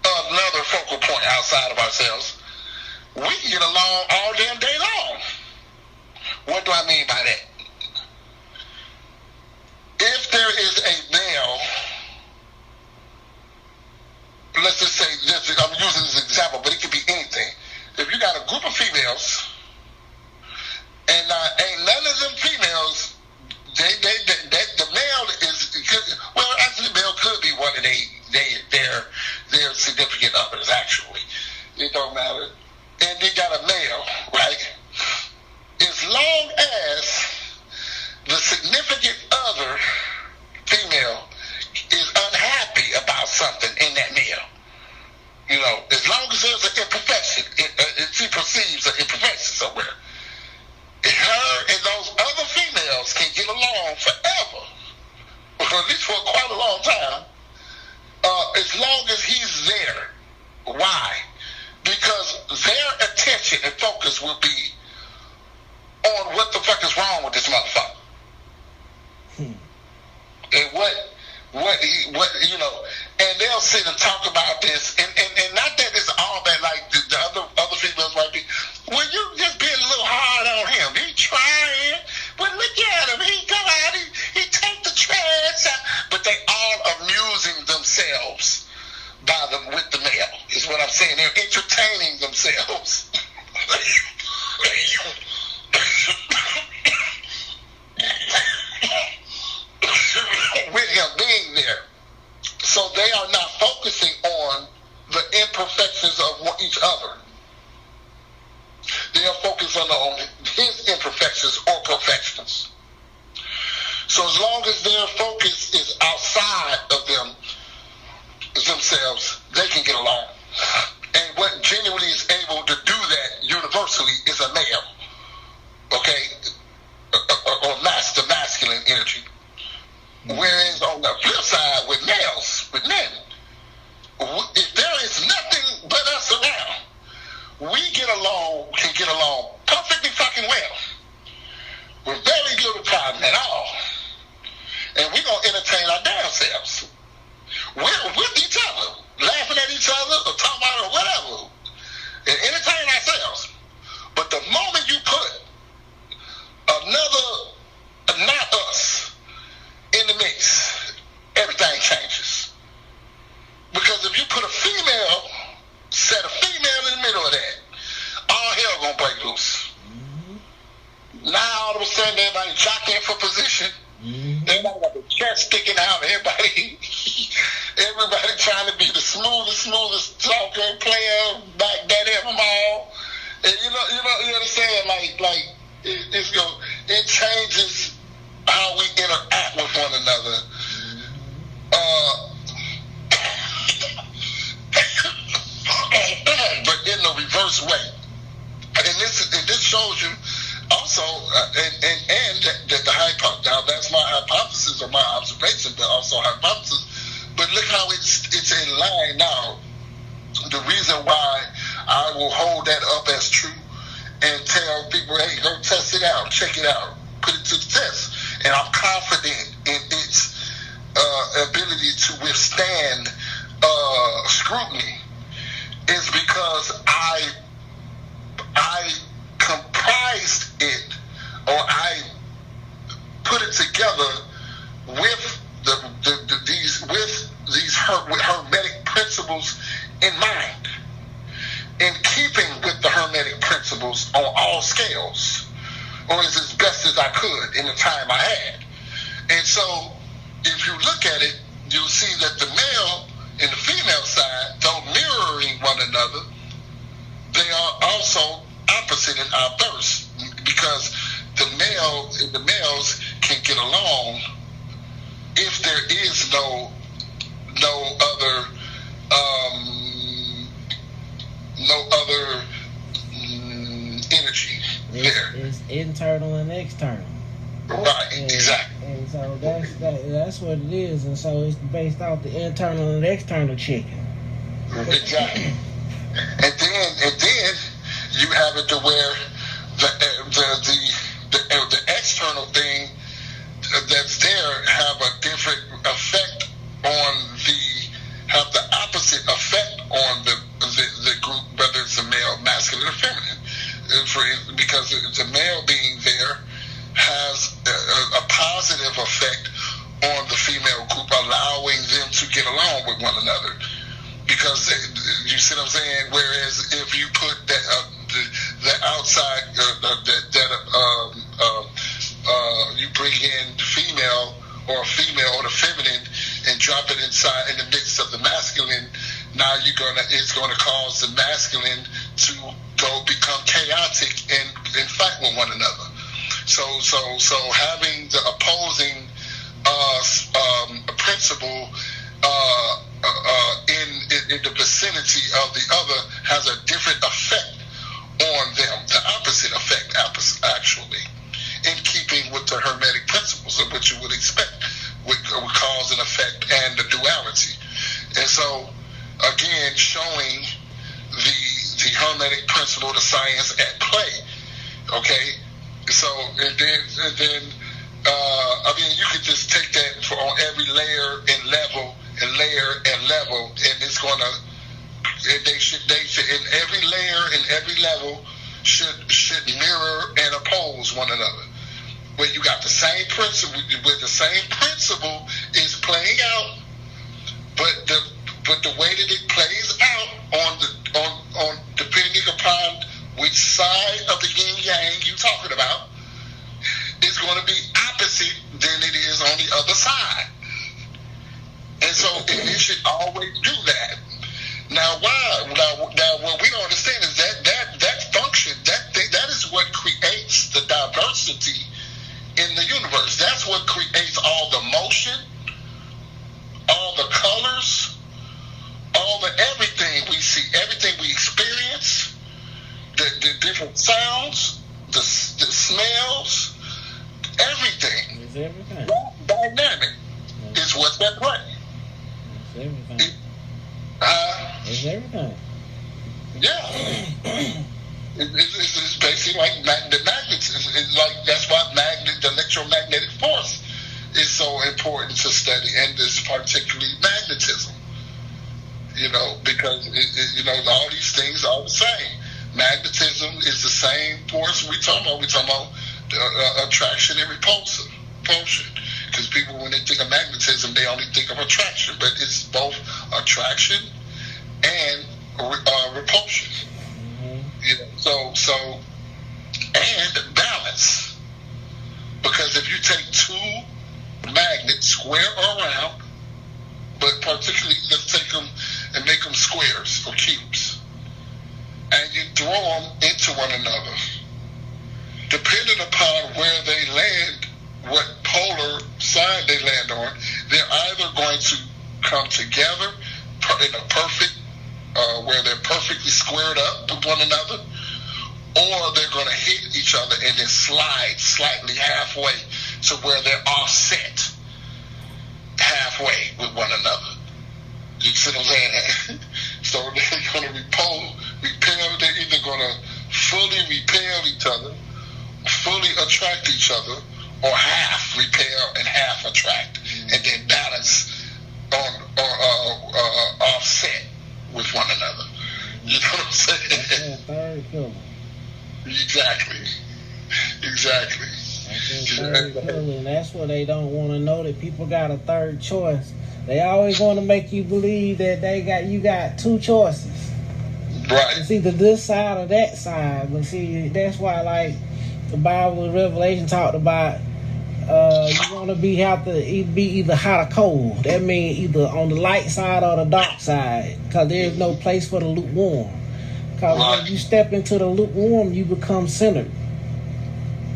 another focal point outside of ourselves, we can get along all damn day long. What do I mean by that? If there is a male, let's just say this, I'm using this example, but it could be anything. If you got a group of females, and ain't none of them females, the male is, well, actually, the male could be one of their significant others, actually. It don't matter. And they got a male, right? As long as the significant other female is unhappy about something in that male, you know, as long as there's an imperfection, she perceives an imperfection somewhere, her and those other females can get along forever, or at least for quite a long time, as long as he's there. Why? Because their attention and focus will be on what the fuck is wrong with this motherfucker. And what you know, and they'll sit and talk about this, and not that it's all that, like the other females might be, well, you just being a little hard on him. He trying, but look at him. He go out, he take the trash out, but they all amusing themselves with the male, is what I'm saying. They're entertaining themselves. With him being there. So they are not focusing on the imperfections of each other. They are focused on his imperfections or perfections. So as long as their focus is outside of themselves, they can get along. And what genuinely is able to do that universally is a male. Okay? Or the masculine energy. Whereas on the flip side, with males, with men, if there is nothing but us around, we can get along perfectly fucking well, with very little problem at all. And we're going to entertain our damn selves. We're with each other, laughing at each other, or talking about it, or whatever, and entertain ourselves. But the moment you put another, not us, in the mix, everything changes. Because if you put set a female in the middle of that, all hell gonna break loose. Mm-hmm. Now all of a sudden everybody jockeying for position. Mm-hmm. Everybody got the chest sticking out. Everybody trying to be the smoothest talker, player, back that ever all. And you understand? Like it changes how we interact with one another. But in the reverse way. And this shows you also, and that the hypothesis, now that's my hypothesis or my observation, but also hypothesis. But look how it's in line now. The reason why I will hold that up as true and tell people, hey, go test it out, check it out, put it to the test. And I'm confident in its ability to withstand scrutiny, is because I comprised it, or I put it together with these hermetic principles in mind, in keeping with the hermetic principles on all scales. or as best as I could in the time I had. And so, if you look at it, you'll see that the male and the female side, though mirroring one another, they are also opposite in our thirst, because the males can get along if there is no other energy there. It's internal and external. Right, exactly. And so that's what it is, and so it's based off the internal and external chicken. Exactly. And then you have it to where the external thing that's there have a different effect have the opposite effect on the group, whether it's a male, masculine, or feminine. Because the male being there has a positive effect on the female group, allowing them to get along with one another. Because you see what I'm saying? Whereas if you put the outside, you bring in the female or the feminine and drop it inside in the midst of the masculine, now it's gonna cause the masculine to become chaotic and fight with one another. So having the opposing principle in the vicinity of the other has a different effect on them, the opposite effect actually, in keeping with the Hermetic principles of what you would expect with cause and effect and the duality. And so again, showing the Hermetic principle, the science at play. Okay, so and then you could just take that on every layer and level, and it's gonna. They should in every layer and every level should mirror and oppose one another. Where you got the same principle, where the same principle is playing out, but the way that it plays out on depending upon which side of the yin yang you talking about, is going to be opposite than it is on the other side. And so it should always do that. Now, why? Now, what we don't understand is that function, that is what creates the diversity in the universe. That's what creates all the motion, all the colors, all the everything we see, everything we experience, the different sounds, the smells, everything. It's everything. Dynamic is what's at play. It's everything. It's everything. Yeah. It's basically like the magnets. It's like that's why the electromagnetic force is so important to study, and this particularly magnetism. Because all these things are the same. Magnetism is the same force we talking about. We talking about attraction and repulsion. Because people, when they think of magnetism, they only think of attraction, but it's both attraction and repulsion. Mm-hmm. And balance. Because if you take two magnets, square or round, but particularly let's take them and make them squares or cubes, and you throw them into one another, depending upon where they land, what polar side they land on, they're either going to come together in a perfect, where they're perfectly squared up with one another, or they're going to hit each other and then slide slightly halfway to where they're offset halfway with one another. You see what I'm saying? So they're going to repel. They're either going to fully repel each other, fully attract each other, or half repel and half attract, and then balance on or offset with one another. You know what I'm saying? Third pillar. Exactly. Third pillar, and that's what they don't want to know, that people got a third choice. They always want to make you believe that you got two choices. Right. It's either this side or that side. But see, that's why, like, the Bible and Revelation talked about you want to be either hot or cold. That means either on the light side or the dark side, because there's no place for the lukewarm. Because when you step into the lukewarm, you become centered.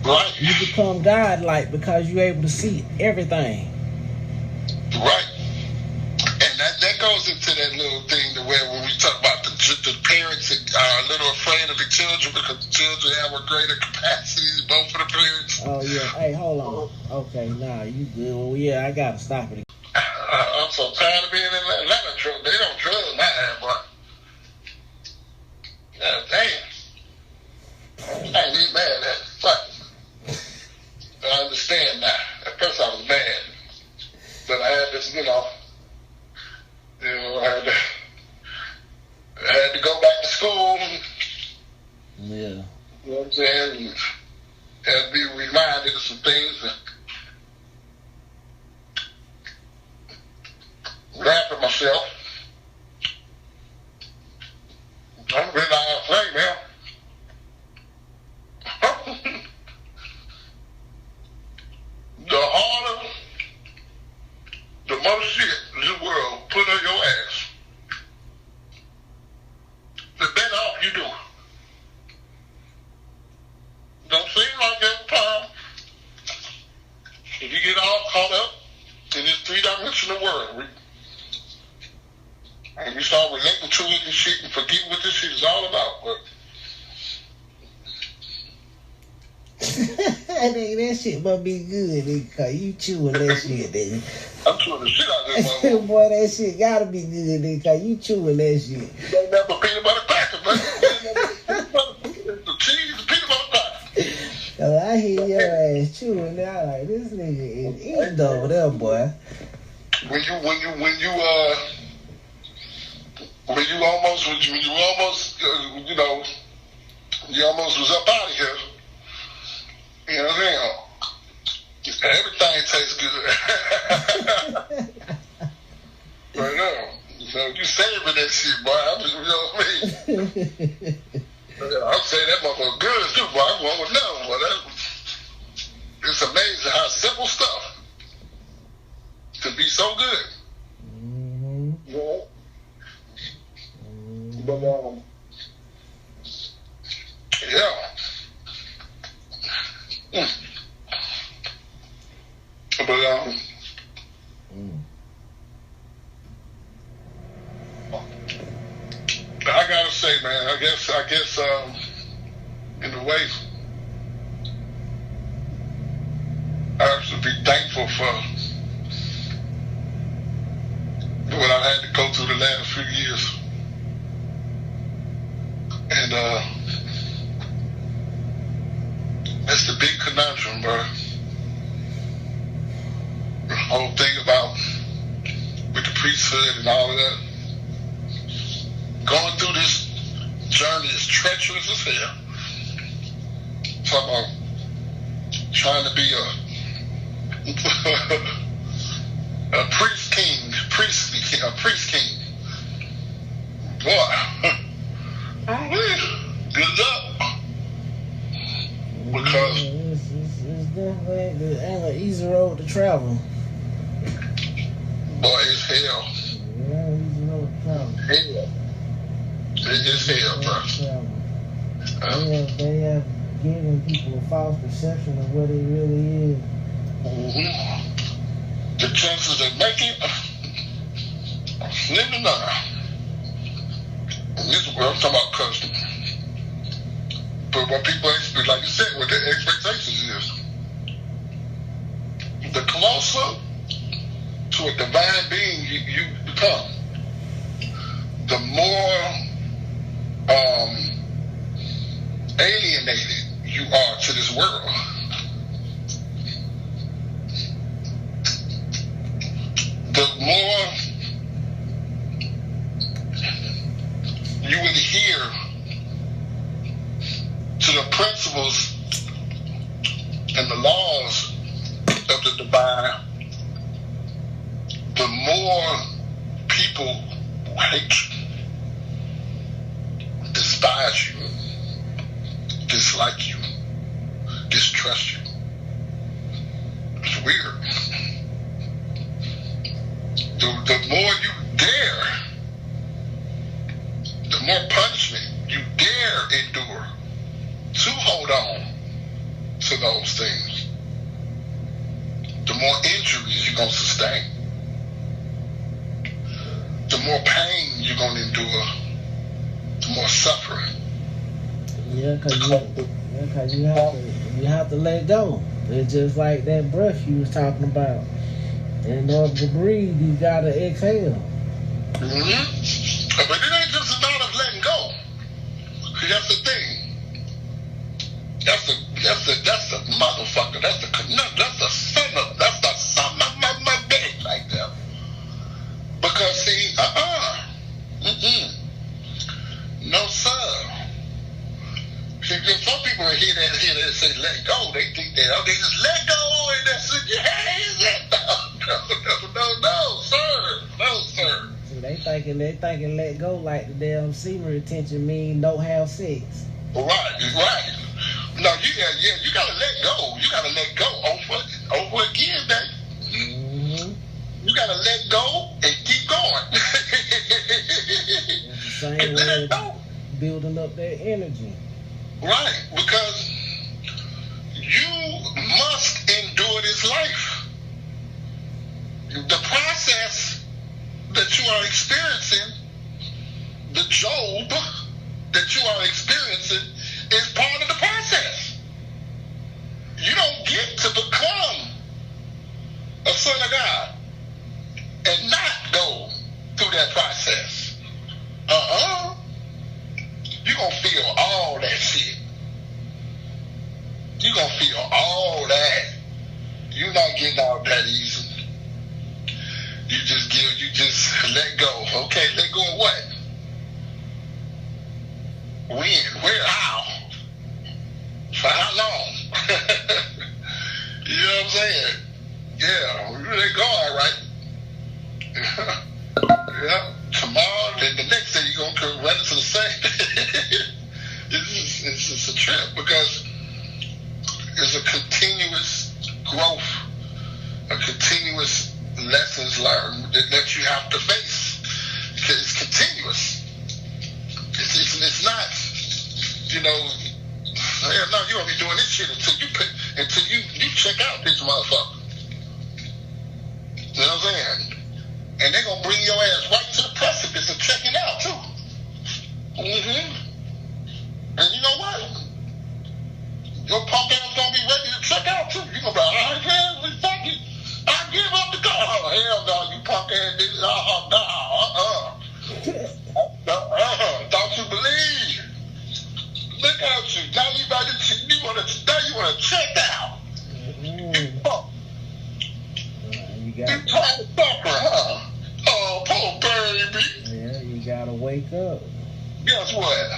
Right. You become God-like because you're able to see everything. Right. And that goes into that little thing to where when we talk about the parents are a little afraid of the children because the children have a greater capacity, both for the parents. Oh, yeah. Hey, hold on. Okay, nah, you good. Well, yeah, I got to stop it. I'm so tired of being in Atlanta. They don't drug my ass, boy. God damn. I ain't even mad at it. Fuck. I understand now. At first I was mad. But I had this, I had to go back to school. Yeah. You know what I'm saying? And had to be reminded of some things. Laugh at myself. I'm really out of play now. The harder, the most shit the world put on your ass, the better off you do. Don't seem like every time. If you get all caught up in this three-dimensional world, and you start relating to it and shit and forget what this shit is all about, but Nigga, that shit must be good, nigga, cause you chewing that shit, nigga. I'm chewing the shit out of that motherfucker. Boy, that shit gotta be good, nigga, cause you chewing that shit. They never peanut butter cracker, man. The cheese, the peanut butter cracker. So I hear your ass chewing now, like this nigga is eating over there, boy. When you almost was up out of here. You know what I'm saying? Everything tastes good. Right now. So you saving that shit, boy. You know what I mean? I'm saying that motherfucker good too, boy. I'm going with another one. It's amazing how simple stuff can be so good. Mm-hmm. You know? But, yeah. But, I gotta say, man, I guess, in a way, I should be thankful for what I had to go through the last few years. And, that's the big conundrum, bro. The whole thing about with the priesthood and all of that. Going through this journey is treacherous as hell. Talk about trying to be a priest king. Boy, good luck. Because it's definitely ain't an easy road to travel. Boy, it's hell. Yeah, easy road to travel. Hell. It's hell, bro. They have given people a false perception of what it really is. Mm-hmm. The chances of making slim to none. This is what I'm talking about, custom. But what people expect, like you said, what their expectations is, the closer to a divine being you become, the more alienated you are to this world. The more you adhere to the principles and the laws of the divine, the more people hate you, despise you, dislike you, trust you. It's weird. The more you dare, the more punishment you dare endure to hold on to those things, the more injuries you're going to sustain, the more pain you're going to endure, the more suffering. Yeah, because you have to let go. It's just like that breath you was talking about. In order to breathe, you gotta exhale. Mm-hmm. But it ain't just a matter of letting go. That's the thing. That's the motherfucker. That's the son of my bitch right there. Because see, no sir. See, some people hear that say let go. They think that they just let go and that's it. No, sir. So they thinking let go like the damn semen retention mean don't have sex. Right. No, you gotta let go. You gotta let go over again, baby. Mm-hmm. You gotta let go and keep going. It's the same way building up that energy. Right, because you must endure this life. The process that you are experiencing, the job that you are experiencing, is part of the process. You don't get to become a son of God and not go through that process. You're going to feel all that shit. You're going to feel all that. You're not getting out that easy. You just let go. Okay, let go of what? When? Where? How? For how long? You know what I'm saying? Yeah, we let go, all right. Yeah. Tomorrow, then the next day, you're going to come right into the same. It's a trip because it's a continuous growth, a continuous lessons learned that you have to face. It's continuous. It's not, no, you won't be doing this shit until you check out this motherfucker. You know what I'm saying? And they're going to bring your ass right to the precipice of checking out, too. Mm-hmm. And you know what? Your punk ass going to be ready to check out, too. You're going to be like, all right, man, fuck it. I give up the car. Oh, hell no, you punk ass niggas. Don't you believe? Look at you. Now you want to check out. Mm-hmm. You trying to suffer, huh? Oh, poor baby. Yeah, you gotta wake up. Guess what?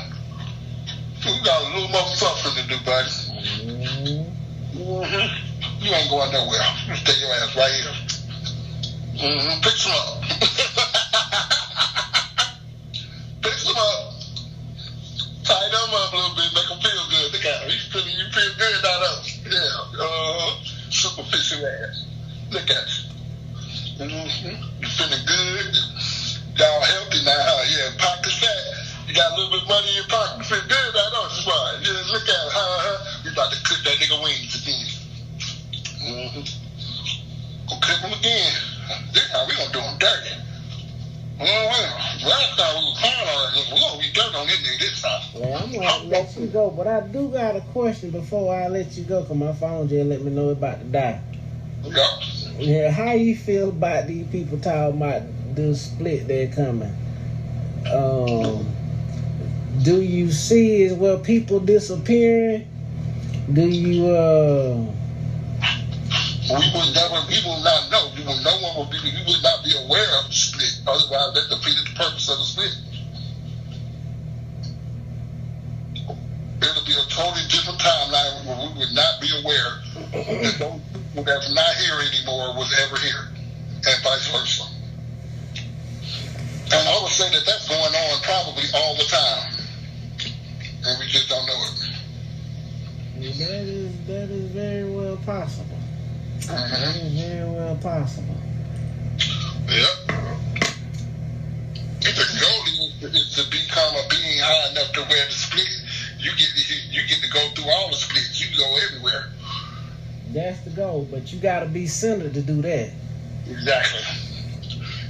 You got a little more suffering to do, buddy. Mm-hmm. You ain't going nowhere. You stay your ass right here. Mm-hmm. Pick some up. Pick some up. Tie them up a little bit. Make them feel good. Look at them. You feel good out of them. Yeah. Superficial ass. Look at you. Mm-hmm. You feeling good? Y'all healthy now, huh? Yeah, pocket's fat. You got a little bit of money in your pocket. You feel good? I know. That's right. Yeah, look at it, huh? You about to cook that nigga wings again. Mm-hmm. Gonna cook them again. This time we gonna do them dirty. Last time we was hard on it. We gonna be dirty on this nigga this time. Well, I'm gonna let you go, but I do got a question before I let you go, because my phone just let me know it's about to die. Yeah. Yeah, how you feel about these people talking about the split they're coming? Do you see as well people disappearing? Do you we will not know. We would not be aware of the split. Otherwise, that defeated the purpose of the split. It'll be a totally different timeline where we would not be aware that those people that's not here anymore was ever here, and vice versa. And I would say that that's going on probably all the time, and we just don't know it. That is That is very well possible. That is very well possible. Yep. The goal is to become a being high enough to where the split, you get to go through all the splits. You can go everywhere. That's the goal, but you got to be centered to do that. Exactly.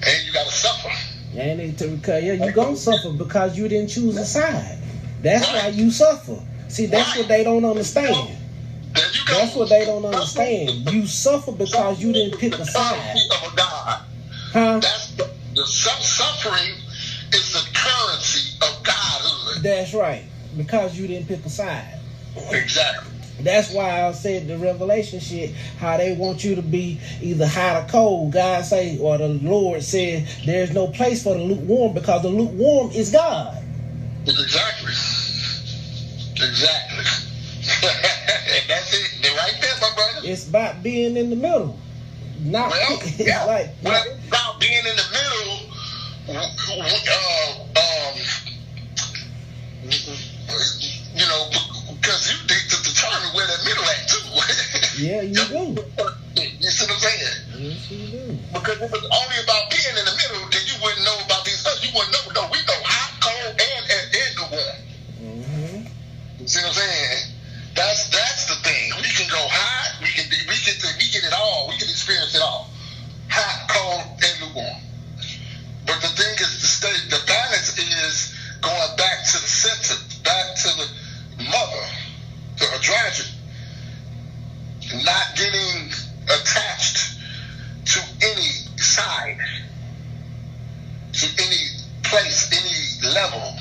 And you got to suffer. And you're going to suffer because you didn't choose a side. That's why you suffer. See, that's what they don't understand. That's what they don't understand. You suffer because you didn't pick a side. Of God. Huh? That's the suffering is the currency of godhood. That's right. Because you didn't pick a side. Exactly. That's why I said the Revelation shit, how they want you to be either hot or cold. God say, or the Lord said, there's no place for the lukewarm because the lukewarm is God. Exactly. Exactly. And that's it. They're right there, my brother. It's about being in the middle. Not it's about being in the middle. You know, because you need to determine where that middle at too. Yeah, you do. You see what I'm saying? Yes, you do. Because if it's only about being in the middle, then you wouldn't know about these others. You wouldn't know. No, we know hot, cold, and the warm. Mm-hmm. You see what I'm saying? That's the thing. We can go hot. We get it all. We can experience it all. Hot, cold, and lukewarm. But the thing is, the balance is going back to the center, back to the mother, to a dragon, not getting attached to any side, to any place, any level.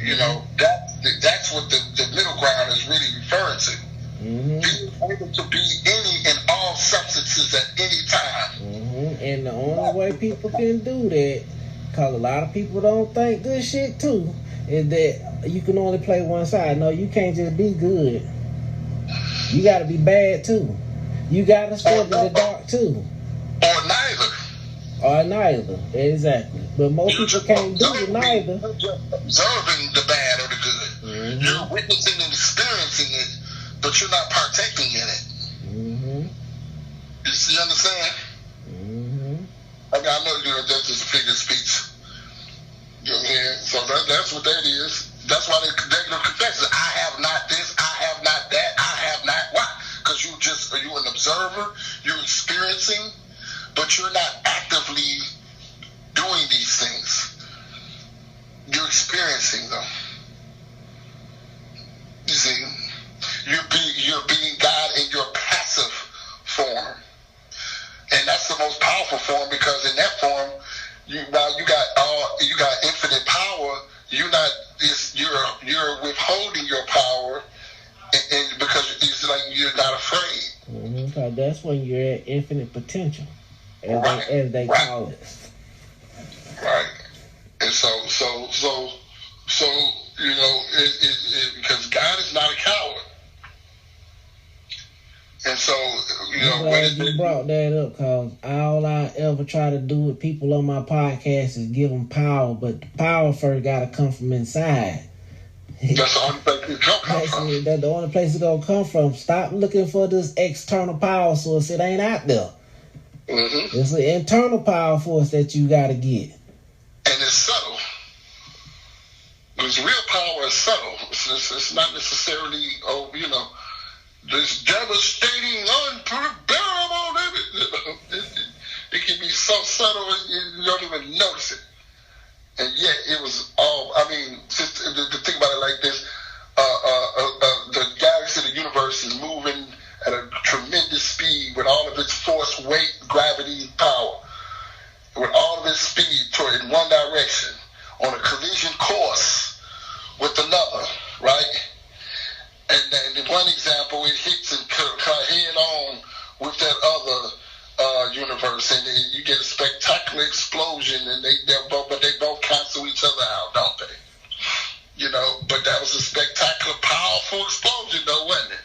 You know, that's what the middle ground is really referring to. Mm-hmm. Being able to be any and all substances at any time. Mm-hmm. And the only way people can do that, because a lot of people don't think good shit too, is that you can only play one side. No, you can't just be good. You got to be bad too. You got to step in the dark too. Or neither. Or neither. Exactly. But most people can't do it neither. You're just observing the bad or the good. Mm-hmm. You're witnessing and experiencing it, but you're not partaking in it. Mm-hmm. You understand? Mm-hmm. I know that's just a figure of speech. You know what I'm saying? So that's what that is. That's why they're going to confess it. I have not this, I have not that, I have not. Why? Because you're an observer, you're experiencing, but you're not actively doing these things. You're experiencing them. You see? You're being God in your passive form. And that's the most powerful form, because in that form, while you got infinite power, you're withholding your power, and because it's like you're not afraid. Mm-hmm. So that's when you're at infinite potential, as they call it. Right. And so you know, because God is not a coward. And so, you know, I'm glad you brought that up, because all I ever try to do with people on my podcast is give them power, but the power first got to come from inside. That's the only place it's going to come from. That's the only place it's going to come from. Stop looking for this external power source. It ain't out there. Mm-hmm. It's an internal power force that you got to get. And it's subtle. Because real power is subtle. It's not necessarily, this devastating, unbearable. It can be so subtle you don't even notice it. And yet it was all, just to think about it like this, the galaxy of the universe is moving at a tremendous speed with all of its force, weight, gravity, power. With all of its speed toward in one direction, on a collision course with another, right? And then in one example, it hits and head on with that other universe, and then you get a spectacular explosion, and they both cancel each other out, don't they? You know, but that was a spectacular, powerful explosion, though, wasn't it?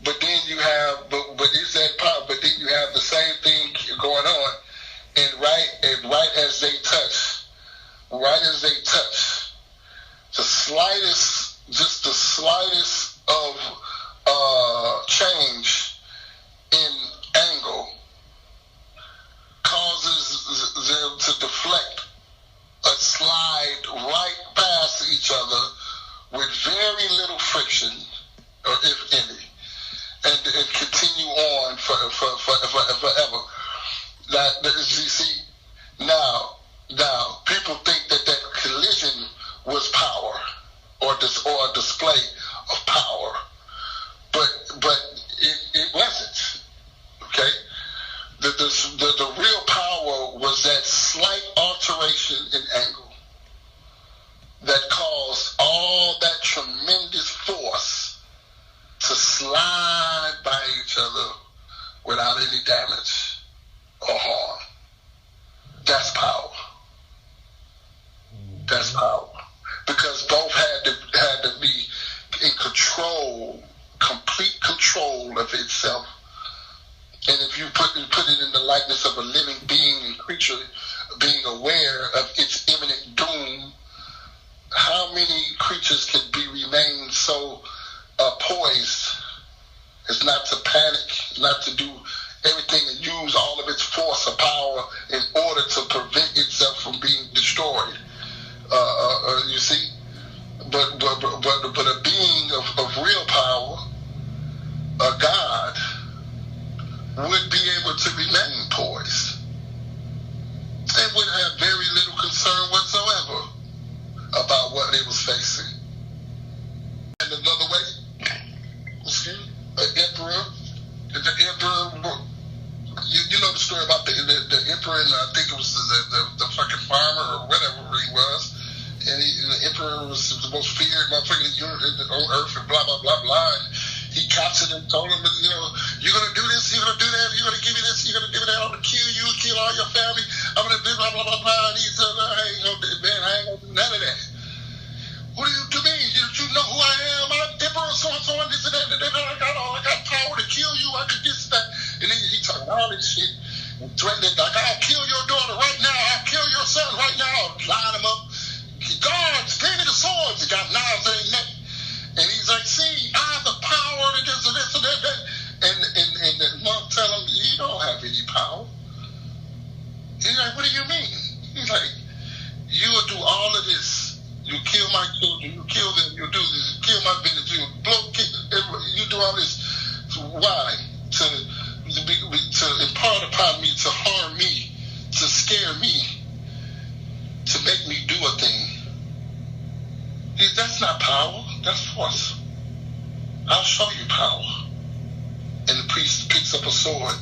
But then you have, but is that power? But then you have the same thing going on, and right as they touch, the slightest of with very little friction, or if any, and continue on forever. That you see, now people think that collision was power, or a display of power, but it wasn't. Okay, the real power was that slight alteration in angle that caused all that tremendous force to slide by each other without any damage or harm. That's power. That's power. Because both had to be in control, complete control of itself. And if you put it in the likeness of a living being and creature being aware of its imminent doom, how many creatures could remain so poised as not to panic, not to do everything and use all of its force or power in order to prevent itself from being destroyed? You see, but a being of real power, a God, would be able to remain poised and would have very little concern whatsoever about what it was facing. And another way, the emperor, you know the story about the emperor, and I think it was the fucking farmer or whatever he was, and the emperor was the most feared motherfucker on earth, and blah blah blah blah. And he captured him, told him, you're gonna do this, you're gonna do that, you're gonna give me this, you're gonna give me that, I'm gonna kill you, kill all your family, I'm gonna do blah blah blah blah. And he said, I ain't gonna do none of that. What do you do me? You know who I am? I'm emperor, so and so, and this and that, and I got power to kill you, I could this, that. And then he talking all this shit, and threatening, like, I'll kill your daughter right now, I'll kill your son right now, line him up. Guards, bring me the swords. He got knives in his neck. And he's like, see, I have the power to this and this and that. And the monk tell him, you don't have any power. He's like, what do you mean? He's like, you will do all of this. You kill my children, you kill them, you do this, you kill my village, you you do all this. So why? To impart upon me, to harm me, to scare me, to make me do a thing. That's not power, that's force. I'll show you power. And the priest picks up a sword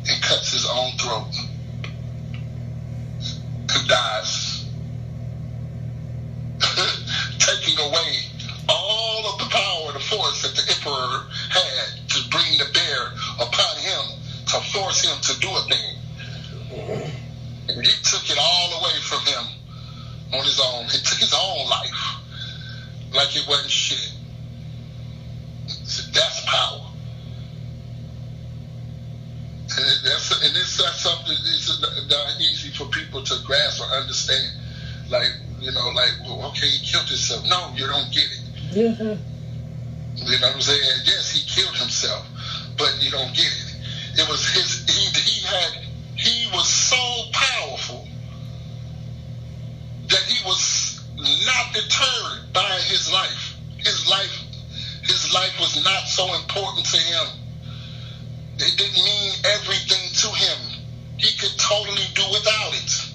and cuts his own throat and dies, taking away all of the power, the force that the emperor had to bring to bear upon him, to force him to do a thing. And he took it all away from him on his own. He took his own life like it wasn't shit. So that's power. And that's something that's not easy for people to grasp or understand. Like, well, okay, he killed himself. No, you don't get it. Mm-hmm. You know what I'm saying? Yes, he killed himself, but you don't get it. It was he was so powerful that he was not deterred by his life. His life was not so important to him. It didn't mean everything to him. He could totally do without it.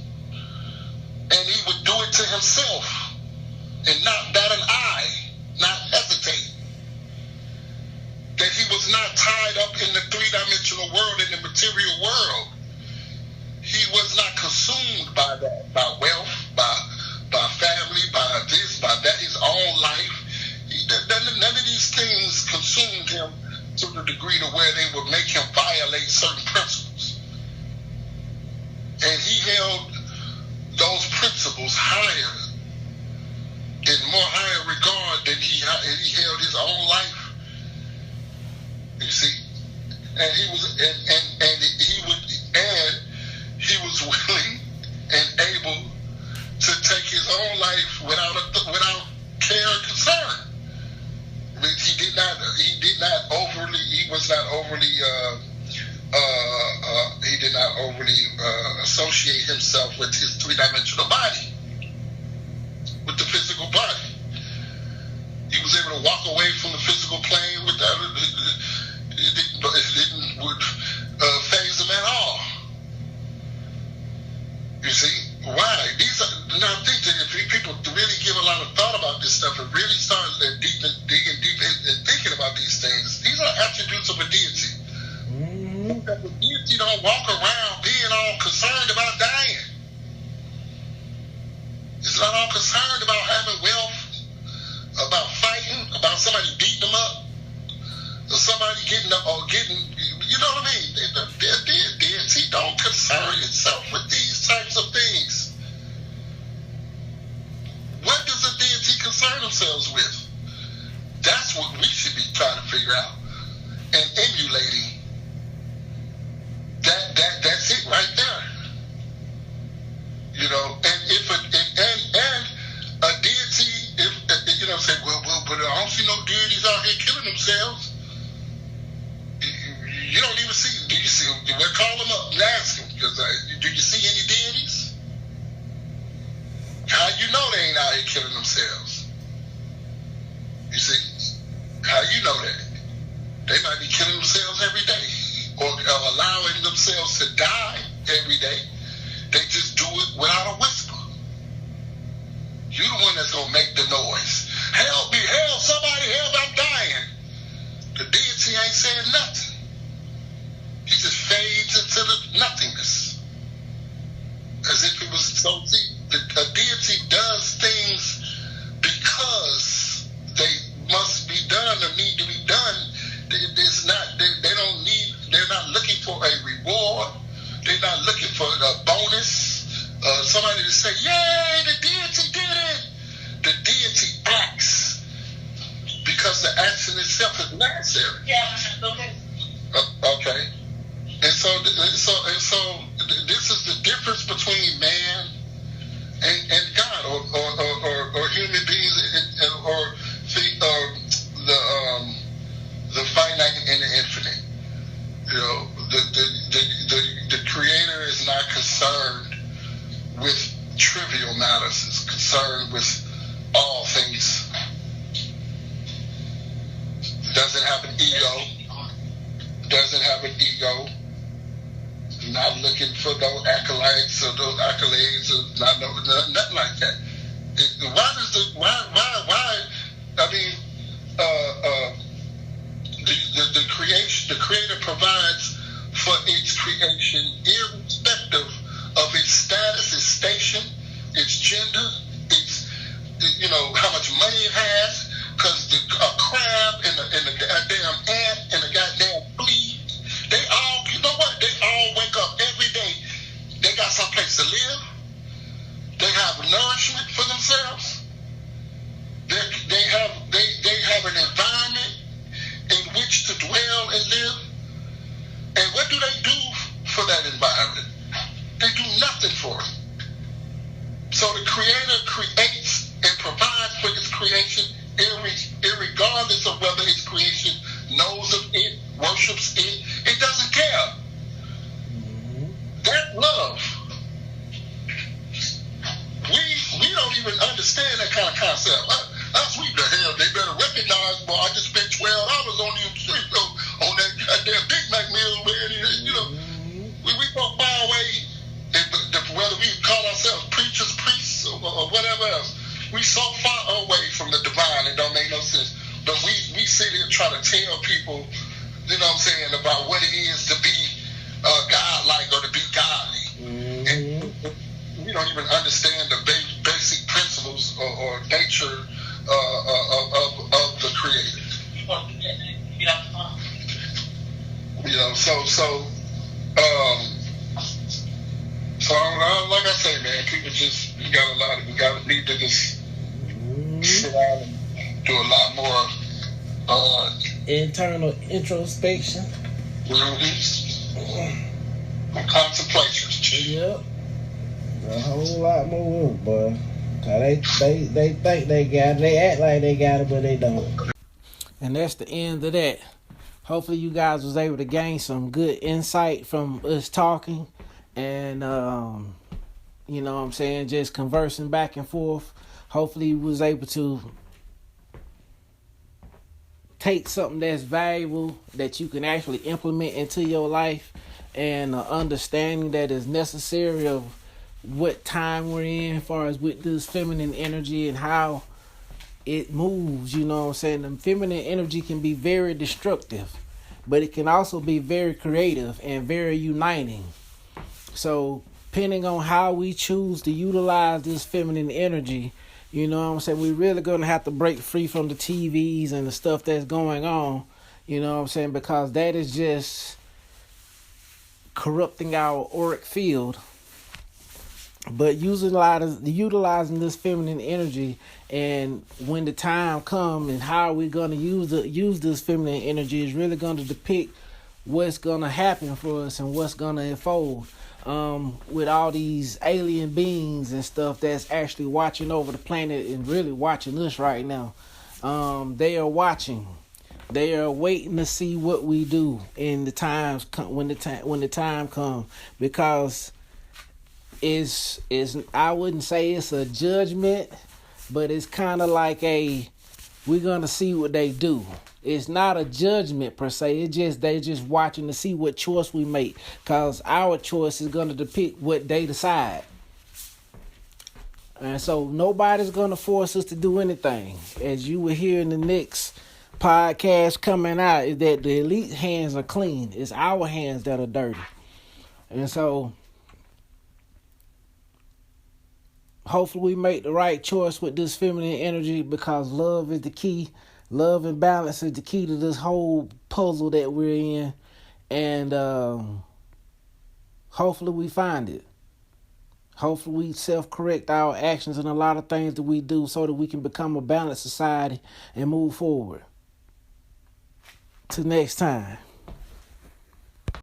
And he would do it to himself and not bat an eye, not hesitate. That he was not tied up in the three-dimensional world, in the material world. He was not consumed by that, by wealth, by family, by this, by that, his own life. None of these things consumed him to the degree to where they would make him violate certain principles. And he held those principles higher, in more higher regard than he held his own life. You see, and he was willing and able to take his own life without care or concern. I mean, he did not overly associate himself with his three-dimensional body, with the physical body. people to really give a lot of thought about this stuff and really start digging deep and thinking about these things. These are attributes of a deity. Mm-hmm. The deity don't walk around being all concerned about dying. It's not all concerned about having wealth, about fighting, about somebody beating them up, or somebody getting, you know what I mean? The deity don't concern itself with these types of things. What does a deity concern themselves with? That's what we should be trying to figure out and emulating. That's it right there. You know, and if a deity, if you know, say, well, but I don't see no deities out here killing themselves. You don't even see. Do you see? We'll call them up and ask them. Because do you see any deities? How you know they ain't out here killing themselves? You see? How you know that? They might be killing themselves every day, or allowing themselves to die every day. They just do it without a whisper. You're the one that's gonna make the noise. Help me, help, somebody help, I'm dying. The deity ain't saying nothing. He just fades into the nothingness. As if it was so. See, a deity does things because they must be done or need to be done. It's not. They don't need. They're not looking for a reward. They're not looking for a bonus. Somebody to say, "Yay, the deity did it." The deity acts because the action itself is necessary. Yeah. Okay. Okay. And so this is the difference between man and God, or human beings, or the finite and the infinite. You know, the Creator is not concerned with trivial matters. It's concerned with all things. Doesn't have an ego. Doesn't have an ego. Not looking for no acolytes or those accolades or nothing like that. Why? I mean, the Creator provides for its creation, irrespective of its status, its station, its gender, its, you know, how much money it has. Because a crab and a goddamn ant and a goddamn flea, they all, you know what? They all wake up every day. They got someplace to live. They have nourishment for themselves. They have an environment in which to dwell and live. And what do they do for that environment? They do nothing for it. So the Creator creates and provides for its creation, irregardless of whether its creation knows of it, worships it. It doesn't care. That love. We don't even understand that kind of concept. Us, we the hell, they better recognize, boy, I just spent $12 on you on that goddamn Big Mac meal, man. You know, we so far away, whether we call ourselves preachers, priests, or whatever else, we so far away from the divine, it don't make no sense. But we sit here trying to tell people, you know what I'm saying, about what it is to be godlike or to be godly. Mm-hmm. And we don't even understand the basic principles or nature of the Creator. You know, so like I say, man, people just need to just sit down and do a lot more internal introspection. Contemplation. Yep. A whole lot more work, boy. They think they got it. They act like they got it, but they don't. And that's the end of that. Hopefully you guys was able to gain some good insight from us talking and you know what I'm saying, just conversing back and forth. Hopefully you was able to take something that's valuable that you can actually implement into your life, and understanding that is necessary of what time we're in as far as with this feminine energy and how it moves, you know what I'm saying? The feminine energy can be very destructive, but it can also be very creative and very uniting. So depending on how we choose to utilize this feminine energy, you know what I'm saying, we're really going to have to break free from the TVs and the stuff that's going on, you know what I'm saying, because that is just corrupting our auric field. But utilizing this feminine energy, and when the time comes and how we're going to use this feminine energy is really going to depict what's going to happen for us and what's going to unfold. With all these alien beings and stuff that's actually watching over the planet and really watching us right now. They are watching. They are waiting to see what we do in the times when the time comes, because is I wouldn't say it's a judgment, but it's kind of like we're gonna see what they do. It's not a judgment per se. It's just they just watching to see what choice we make, cause our choice is gonna depict what they decide. And so nobody's gonna force us to do anything. As you will hear in the next podcast coming out, is that the elite hands are clean. It's our hands that are dirty. And so hopefully we make the right choice with this feminine energy, because love is the key. Love and balance is the key to this whole puzzle that we're in. And hopefully we find it. Hopefully we self-correct our actions and a lot of things that we do so that we can become a balanced society and move forward. Till next time.